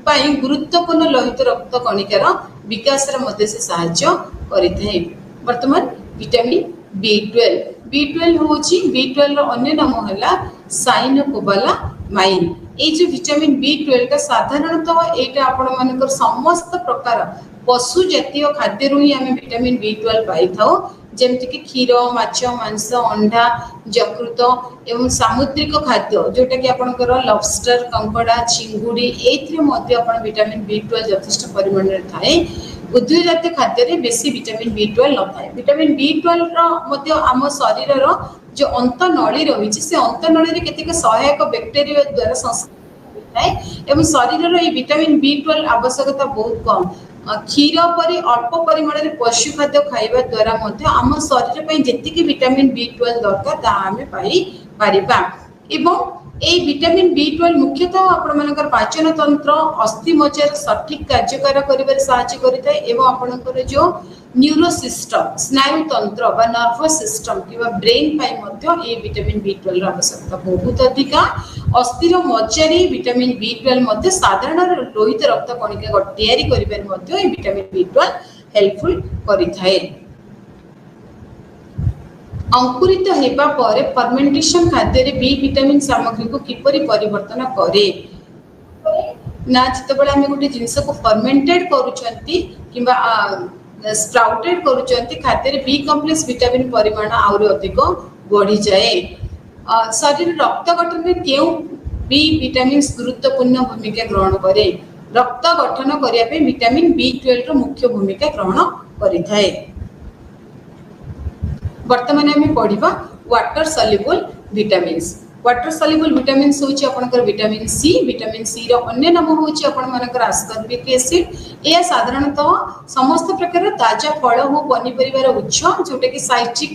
पाई गुरुत्वपूर्ण लोहित रक्त कणिकार विकास रे मध्य से सहायता करिथाय वर्तमान विटामिन B12 होची B12 रो अन्य नाम हला साइनोकोबालामाइन ए जो विटामिन B12 का साधारणतः एटा आपण मानकर समस्त प्रकार पशु जातीय खाद्य रु ही हमें विटामिन B12 पाई थाओ जेमति कि क्षीर माछ मांस अंडा यकृत एवं सामुद्रिक खाद्य जोटा कि आपनकर लॉबस्टर कंकड़ा चिंगुड़ी एथरे मध्य आपण विटामिन B12 यथेष्ट परिमाण रे थाए उद्भिद जातीय खाद्य रे बेसी विटामिन B12 न थाए विटामिन B12 रो मध्य आम शरीर रो जो अंत नळी रही से अंत नळी रे केतेक सहायक बैक्टीरिया द्वारा संस्कृत थाए एवं शरीर रो ए विटामिन B12 आवश्यकता बहुत कम क्षीर पर अल्प परिमाण रे पशु खाद्य खाइबा द्वारा मध्य आम शरीर पई जेतिकी विटामिन B12 दरकार ता हमें पाई परिबा एवं এই ভিटामिन B12 मुख्यतः आपण मानकर पाचन तंत्र अस्थि मज्जार सठिक कार्यकार करिबार सहायता करितै एवं आपनकर जो न्यूरो सिस्टम स्नायु तंत्र बा नर्वस सिस्टम किबा ब्रेन पाई मध्य ए विटामिन B12 आवश्यकता बहुत अधिका अस्थिर मज्जारी विटामिन B12 मध्य साधारण लोहित रक्त कणिका तयारी करिबार मध्य ए विटामिन B12 हेल्पफुल करिथाय। अंकुरित हेबा परे फर्मेंटेशन खाद्य रे बी विटामिन सामग्री को किपरि परिवर्तन करे ना जितबेले हम गोटे जिंस को फर्मेंटेड करूचंती किबा स्प्राउटेड करूचंती खाद्य रे बी कॉम्प्लेक्स विटामिन परिमाण आउर अधिक बढ़ी जाए। शरीर रक्त गठन में केउ बी विटामिन गुरुत्वपूर्ण भूमिका ग्रहण करे रक्त गठन करिया पे विटामिन B12 रो मुख्य भूमिका ग्रहण करिथाय। वर्तमान आम पढ़ा water soluble vitamins. Water soluble vitamins होची आपनकर विटामिन सी रो अन्य नाम होची आपण मानकर आस्कॉर्बिक एसिड। ए साधारणतः समस्त प्रकार ताजा फल हो पनीपरिवार उच्च जोटा कि साइट्रिक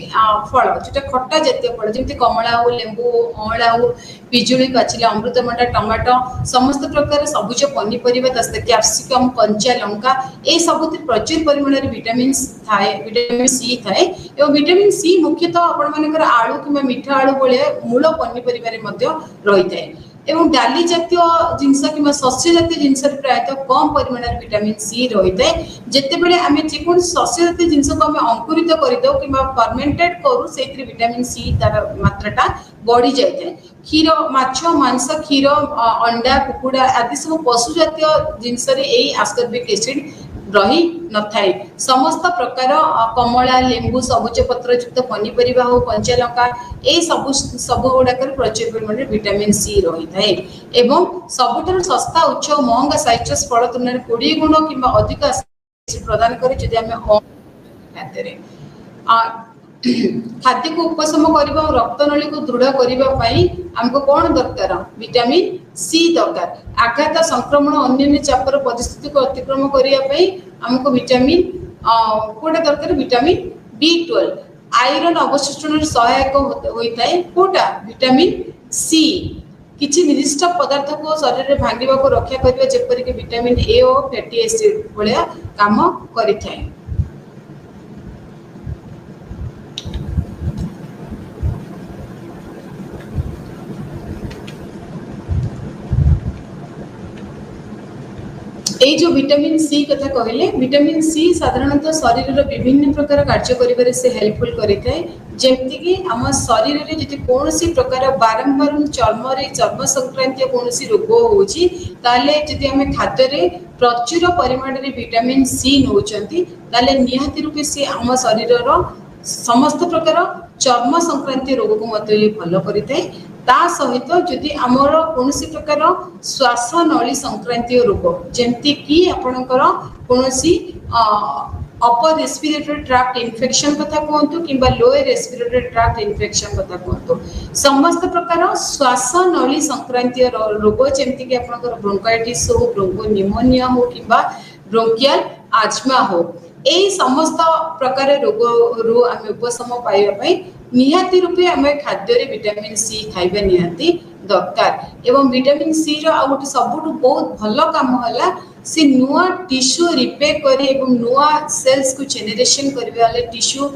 फल जोटा खट्टा जातीय फल जेमति कमला हो लेंबू अमला हो पिजुली पाचिला अमृतभंडा टमाटो समस्त प्रकार सबुज पनीपरिवा तस्ते कैप्सिकम कंचा लंका ए सबुति प्रचुर परिमाण रे विटामिन सी थाए एवं विटामिन सी मुख्यतः आपण मानकर आलू किबा मीठा आलू बळे मूल पनीपरिवा रे मध्य रही थाए एवं डाली जातीय जिनस कि शस्य जातीय जिनस प्रायतः कम परिमाण विटामिन सी रही है जिते बड़े आम जेको शस्य जातीय जिनस को आम अंकुरित करदे कि फर्मेंटेड करूँ से विटामिन सी तार मात्राटा बढ़ी जाए। क्षीर माछ मांस क्षीर अंडा कुकुड़ा आदि सब पशु जातीय जिनस आस्कॉर्बिक एसिड रही न थाए। समस्त प्रकार कमला लेंबू सबुज पत्र युक्त पनीपरिवा हो कंचा लंका ए सब गुड़ाक प्रचुर परिमाण विटामिन सी रही थाए एवं सबुठार सस्ता उच्च महंगा साइट्रस फल तुलना 20 गुण कि अधिक प्रदान करे जदि आम खाद्य खाद्य को उपशम करबा और रक्त नली को दृढ़ करबा पई हमको कौन दरकार विटामिन सी दरकार। आघात संक्रमण अन्य चापर परिस्थिति को अतिक्रम करिया पई हमको विटामिन कोटा दरकार विटामिन B12 आयरन अवशोषण सहायक होइताय कोटा विटामिन सी किछि निर्दिष्ट पदार्थ को शरीर रे भांगिबा को रक्षा करबा जेपरि के विटामिन ए और फैटी एसिड भलिया काम करिथाय। ये जो विटामिन सी कथा कहले विटामिन सी साधारणतः शरीर विभिन्न प्रकार कार्य करिबारे से हेल्पफुल करिथाय जेमति कि आम शरीर रे जति कोनोसी प्रकार बारंबार चर्म संक्रांतीय कोनोसी रोग होउची ताले जति हम खाद्य रे प्रचुर परिमाण रे विटामिन सी नउचंती ताले निहाती रूपे से आम शरीर रो समस्त प्रकार चर्म संक्रांतीय रोग को मते भलो करिथाय। ता सहित जदि आमर कोनोसी प्रकार श्वास नली संक्रांतीय रोग जेमति कि आपनकर कोनोसी अपर रेस्पिरेटरी ट्रैक्ट इन्फेक्शन कथा कहतु किंबा लोअर रेस्पिरेटरी ट्रैक्ट इन्फेक्शन कथा कहतु समस्त प्रकार श्वास नली संक्रांतीय रोग जेमति कि आपनकर ब्रोंकाइटिस हो ब्रोंको निमोनिया हो किंबा ब्रोंकियल आज्मा हो ए समस्त प्रकार रोग रु आम उपशम पाइबा निहाती रूपे आम खाद्य रे विटामिन सी खाइबा निहाती दरकार एवं विटामिन सी रो आ गोटे सबुठ बहुत भलो काम होला से नुआ टिश्यू रिपेयर करे एवं नुआ सेल्स को जेनरेशन करबा ले टिश्यू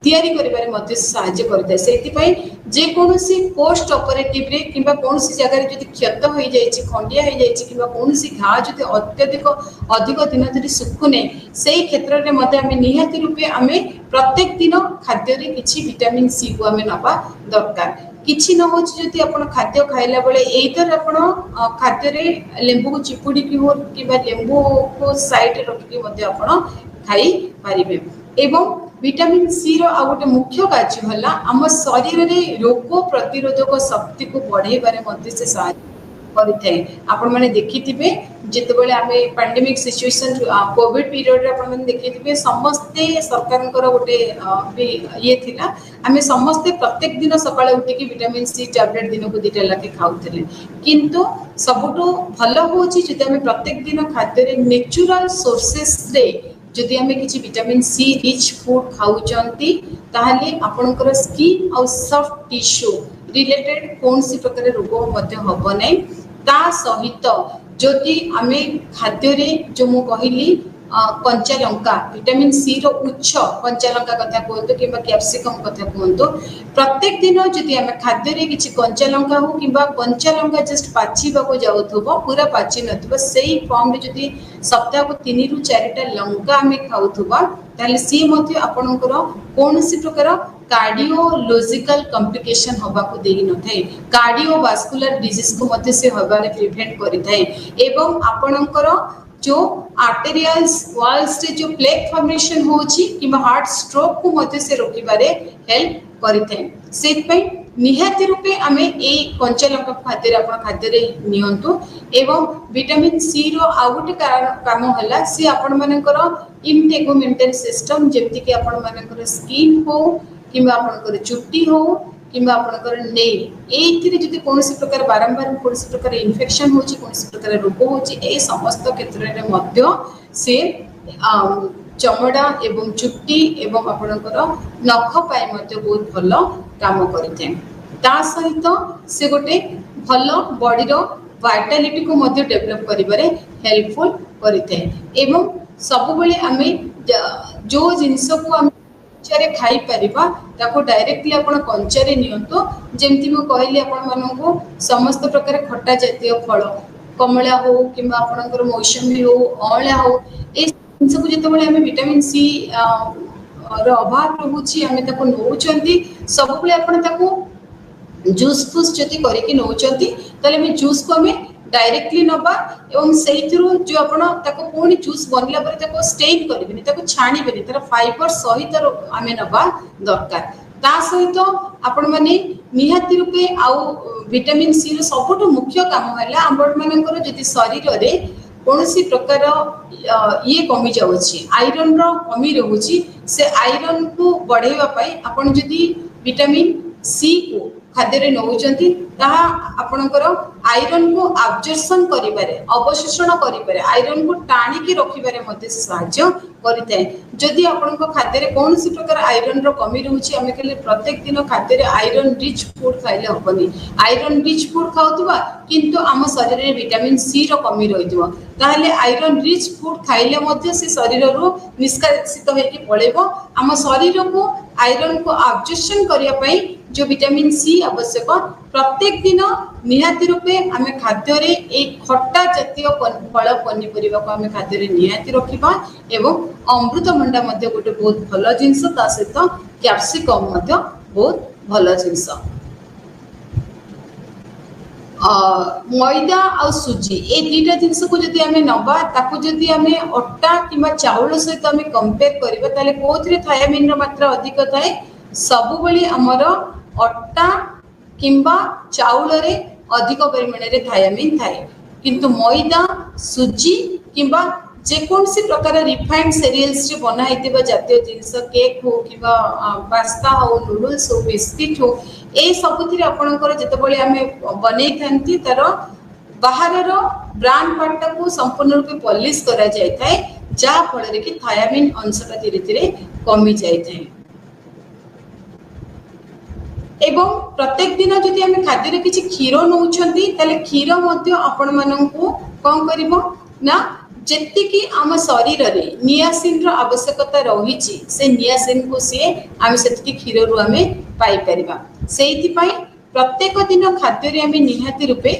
तैयारी करिबारे मध्ये सहायता करता है। सेति पई जे कोनोसी पोस्ट ऑपरेटिव रे किबा कोनोसी जगह रे जदि क्षत होई जायछि खंडिया होई जायछि किबा कोनोसी घा जदि अत्यधिक अधिक दिन धरि सुखुने सेही क्षेत्र रे मध्ये हम निहाती रूपे हमें प्रत्येक दिन खाद्य रे किछि विटामिन सी को हमें नबा दरकार। किछि न होछि जदि आपण खाद्य खाइला बेले एइतर आपण खाद्य रे लेंबू को चिपुडी कि हो किबा लेंबू को साइड रे रखि मध्ये आपण खाई पारिबे एवं विटामिन सी रो आ गोटे मुख्य कार्य होला आम शरीर रे रोग प्रतिरोधक शक्ति को बढ़ाइबारे मध्ये से सहायता करिथाय। आपण माने देखिथिबे जेतेबेले आमे पैंडेमिक सिचुएशन कोविड पीरियड रे आपण माने देखिथिबे समस्त सरकारनकर गोटे ये थिला आमे समस्त प्रत्येक दिन सकाळे उठी कि विटामिन सी टैबलेट दिन को 2 लाखे खाउथिले किंतु सबुटो भलो होची जदि आमे प्रत्येक दिन खाद्य रे नेचुरल सोर्सेस रे जदि आमे किछि विटामिन सी रिच फूड खाउचंती ताहले आपनकर स्किन और सॉफ्ट टिश्यू रिलेटेड कौन सी प्रकार रोग मध्य हब नहीं ता सहित जदि आमे खाद्य रे जो मु कहली कंचा लंका विटामिन सी रो उच्च कंचा लंका कथा कहतो कि कैप्सिकम कथा कहतो प्रत्येक दिन जदि आमे खाद्य रे किछि कंचा लंका हो किबा कंचा लंका जस्ट पाचिबा को जाउथबो पूरा पाचि नथबो सेही फॉर्म रे जदि सप्ताह को 3 रु 4 टा लंका आमे खाउथबा ताले सी मध्ये आपनकर कोनसी प्रकार कार्डियोलॉजिकल कॉम्प्लिकेशन होबा को देई न थाए कार्डियोवास्कुलर डिजीज को मध्ये से होबारे प्रिवेंट करि थाए एवं आपनकर जो आर्टेरियल्स वॉल्स रे जो प्लेक फॉर्मेशन होची किबा हार्ट स्ट्रोक को मध्ये से रोकिबारे हेल्प करि थाए सेत पई निहाती रूपे आमे ए कंचा लंका खाद्य रे आपण खाद्य रे नियंतु एवं विटामिन सी रो आ गोटे काम हला सी आपण मानकर इंटेगुमेंटल सिस्टम जेमति कि आपण मानकर स्किन हो किबा आपनकर चुट्टी हो किबा आपनकर नेल एथिरे जति कोनोसी प्रकार बारंबार कोनोसी प्रकार इन्फेक्शन होची कोनोसी प्रकार रोग होची ए समस्त क्षेत्र रे मध्य से चमड़ा एवं चुट्टी एवं आपनकर नख पाए मध्य बहुत भलो काम करिथे ता सहित से गोटे भलो बॉडी रो वाइटलिटी को मध्य डेवलप करिबारे हेल्पफुल करिथे एवं सब बेले आमे जो जिंस को हम कंचारे खाई परिबा ताको डायरेक्टली आपण कंचारे नियंतो जेमति म कहली आपण मानको समस्त प्रकार खट्टा जातीय फल कमला हो किबा आपनकर मौसमी हो अळा हो ए जिंस को जते बेले हमें विटामिन सी रो अभाव रहउची हमें ताको नोचंती सब बेले आपण ताको जूस फूस जति करी कि नोचंती तले हमें जूस को हमें डायरेक्टली नबा एवं सेहिथरु जो आपण ताको कोनी जूस बनला पर ताको स्टेन करबिनी ताको छाणीबेनी तार फाइबर सहित आमे नबा दरकार ता सहित आपण माने निहाती रूपे आउ विटामिन सी रो सबटु मुख्य काम हला आपण मानकर जति शरीर रे कोनोसी प्रकार ये कमी जाउची आयरन रो कमी रहउची से आयरन को बढ़ेवा पई आपण जति विटामिन सी को खाद्य रे नउचंती ताहा आपनकर आयरन को अब्जॉर्प्शन करिबारे अवशोषण करिबारे आयरन को टाणी के रखिबारे मध्ये सहाय्य करितै जदि आपनको खाद्य रे कोनसी प्रकार आयरन रो कमी रहउची हमें केले प्रत्येक दिन खाद्य रे आयरन रिच फूड खाइले होबनी आयरन रिच फूड खाउतबा किंतु हम शरीर रे विटामिन सी रो कमी रहितबो ताहले आयरन रिच फूड खाइले मध्ये से शरीर रो निष्कासित होई कि पळेबो हम शरीर को आयरन को अब्जॉर्प्शन करिया पई जो विटामिन सी आवश्यक प्रत्येक दिन निहाती रूपे आमे खाद्य रे एक खट्टा जातीय फल पनिपरिबा को आमे खाद्य रे निहाती रखिबा एवं अमृतभंडा मध्ये गोटे बहुत भलो जिंस ता सहित कैप्सिकम मध्ये बहुत भलो जिंस मैदा और सुजी ए दुईटा जिंस को जदि आमे नबा ताको जदि आमे अट्टा किबा चाउल सहित आमे कंपेयर करिबा ताले कोथरे थायामिन रो मात्रा अधिक थाए सब बळी हमर अट्टा किंबा चाउल रे अधिक परिमाण रे थायामिन थाए किंतु मैदा सुजी किंबा जे कोनसी प्रकार रिफाइंड सीरियल्स रे बना हेतिबा जातीय जिंस केक हो किबा पास्ता हो नूडल्स हो बिस्किट हो ए सबुथिरे आपनकर जते बळे हमें बनै थांती तार बाहर रो ब्रांड पार्ट को संपूर्ण रूप पॉलिश करा जाय थाए जा फल रे कि थायामिन अंशटा धीरे धीरे कमी जाय थाए एवं प्रत्येक दिन जदि हमें खाद्य रे किछि क्षीर नउछंती ताले क्षीर मध्ये आपण माननकु कोन करिवो ना जेति कि आम शरीर रे नियासिन रो आवश्यकता रहिछि से नियासिन को से आमे सेति क्षीर रु आमे पाई परिबा सेति पई प्रत्येक दिन खाद्य रे आमे निहाती रूपे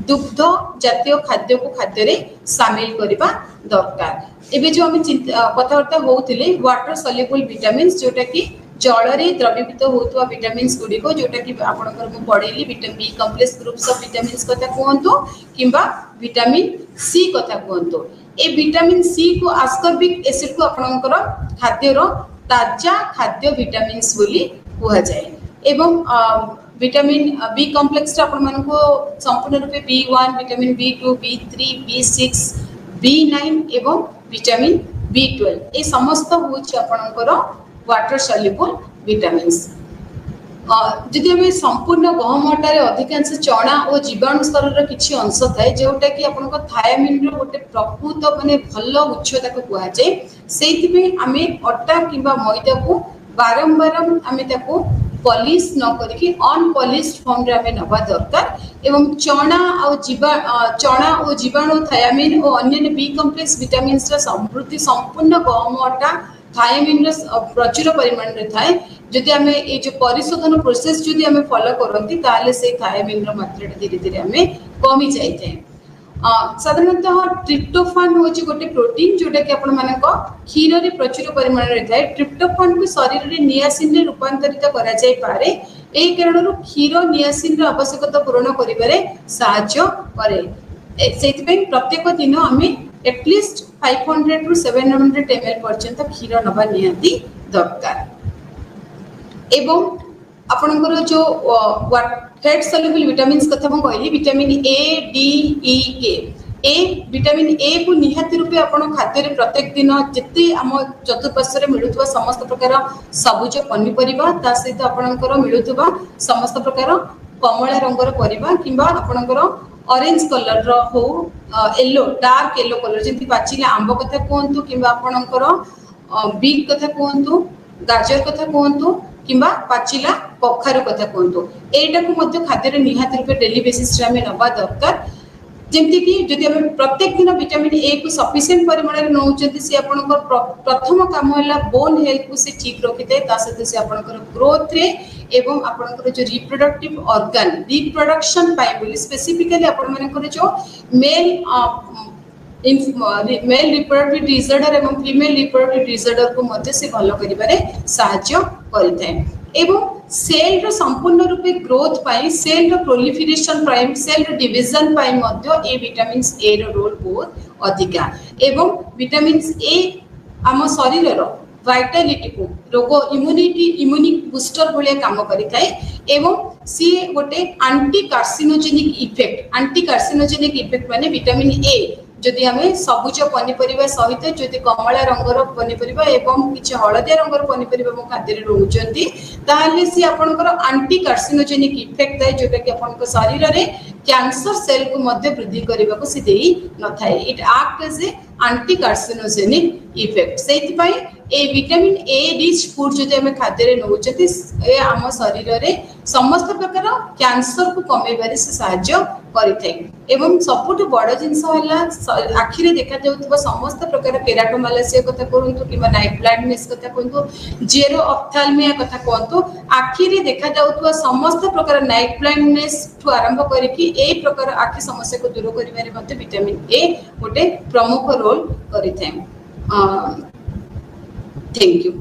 दुग्ध जातीय खाद्य को खाद्य रे शामिल करिबा दरकार एबे जो आमे कथावार्ता होउथिले वाटर सॉल्युबल विटामिन्स जोटा कि जल रे द्रवीभूत होतवा विटामिन्स गुडी को जोटा कि आपनकर मु पढेली vitamin B complex groups of vitamins कथा कोहंतो किबा विटामिन सी कथा कोहंतो ए विटामिन सी को आस्कॉर्बिक एसिड को आपनकर खाद्य रो ताजा खाद्य विटामिन्स बोली कुहा जाय एवं विटामिन बी कॉम्प्लेक्स आपण मन को संपूर्ण रूपे B1 vitamin B2 B3 B6 B9 एवं विटामिन B12 ए समस्त होछि आपनकर वाटर सॉल्युबल विटामिन्स जदि हमें संपूर्ण गहम अटारे अधिकांश चना और जीवाणु स्तर रो किछि अंश थाए जोटा कि आपनको थायामिन रो गोटे प्रकृत माने भलो उच्च ताको कुहा जाय सेति पे हमें अट्टा किबा मैदा को बारंबार हमें ताको पॉलिश न करके अनपॉलिश्ड फॉर्म रे हमें नबा दरकार एवं चना और जीवाणु थायामिन और अन्य बी कॉम्प्लेक्स विटामिन्स रा समृद्धि संपूर्ण गहम अटा थायामिन प्रचुर परिमाण रे थाए जदि हमें ये जो परिशोधन प्रोसेस जदि हमें फॉलो करंती ताले से थायामिन रा मात्रा धीरे धीरे हमें कमी जाई थे। साधारणतः ट्रिप्टोफान हूँ गोटे प्रोटीन जोटा कि आपण मानक क्षीर रे प्रचुर परिमाण रे थाए। ट्रिप्टोफान को शरीर रे नियासिन रे रूपांतरित करा जाय पारे एई कारणरू क्षीर नियासिन रो आवश्यकता पूर्ण करिबारे सहाय्य करे। सेति प्रत्येक दिन हमें एटलिस्ट 500 टू 700 ml पर्यंत क्षीर नबा नियंती दरकार। एवं आपनकर जो फैट सॉल्युबल विटामिन्स कथा हम कहली विटामिन ए डी ई के ए विटामिन ए को निहाती रूपे आपण खाद्य रे प्रत्येक दिन जति हम चतुर्पार्श्व रे मिलुतवा समस्त प्रकार सबुज पनिपरिबा ता सहित आपणकर मिलुतवा समस्त प्रकार कमला रंगर परिबा किंबा आपणकर ऑरेंज कलर रो हो येलो डार्क येलो कलर जति पाचिला आंब कथा कोंतु किंबा आपणकर बीट कथा कोंतु गाजर कथा कोंतु किंबा पाचिला कखारु कथा कोंतु एटा को मध्य खाद्य रे निहाती रूपे डेली बेसिस रे हमें नबा दरकार। जेमति कि जदि हम प्रत्येक दिन विटामिन ए को सफिशिएंट परिमाण रे नउचंती से आपनकर प्रथम काम होला बोन हेल्थ को से ठीक रखिते ता सहित से आपनकर ग्रोथ रे एवं आपनकर जो रिप्रोडक्टिव ऑर्गन रिप्रोडक्शन पाइ बोली स्पेसिफिकली आपन मानकर जो मेल रिप्रोडक्टिव डिसऑर्डर एवं फीमेल रिप्रोडक्टिव डिसऑर्डर को मध्य से भलो करिबारे सहायता करिथाय एवं सेल रो संपूर्ण रूपे ग्रोथ पाई सेल रो proliferation prime cell row division पाई मध्य ए विटामिन्स ए रो रोल बहुत अधिका एवं विटामिन्स ए आम शरीर रो वाइटालिटी को रोग इम्यूनिक बूस्टर भलिया काम करिथाय एवं सी गोटे एंटी कार्सिनोजेनिक इफेक्ट माने विटामिन ए जदि हमें सबुज पनिपरिबा सहित जदि कमला रंगर पनिपरिबा एवं किछ हळदिया रंगर पनिपरिबा मो खाद्य रे रहउचंती ताले सी आपनकर एंटी कार्सिनोजेनिक इफेक्ट है जोटा कि आपनकर शरीर रे कैंसर सेल को मध्य वृद्धि करबा को सी देई न थाए it act as a anti carcinogenic effect सेति पई ए विटामिन ए रिच फूड जदि हमें खाद्य रे नउचंती ए हम शरीर रे समस्त प्रकार कैंसर को कमेबारे से सहायता करिथाय एवं सबुठ बड़ जिंस होला आखि रे देखा जाउतबा समस्त प्रकार केराटोमालासिया कथा करंतु किबा नाइट ब्लाइंडनेस कथा कहंतु जेरो ऑफ्थाल्मिया कथा कहंतु आखि रे देखा जाउतबा समस्त प्रकार नाइट ब्लाइंडनेस ठु आरंभ करिकि ए प्रकार आखि समस्या को दूर करिबारे मते विटामिन ए गोटे प्रमुख रोल करिथाय। Thank you.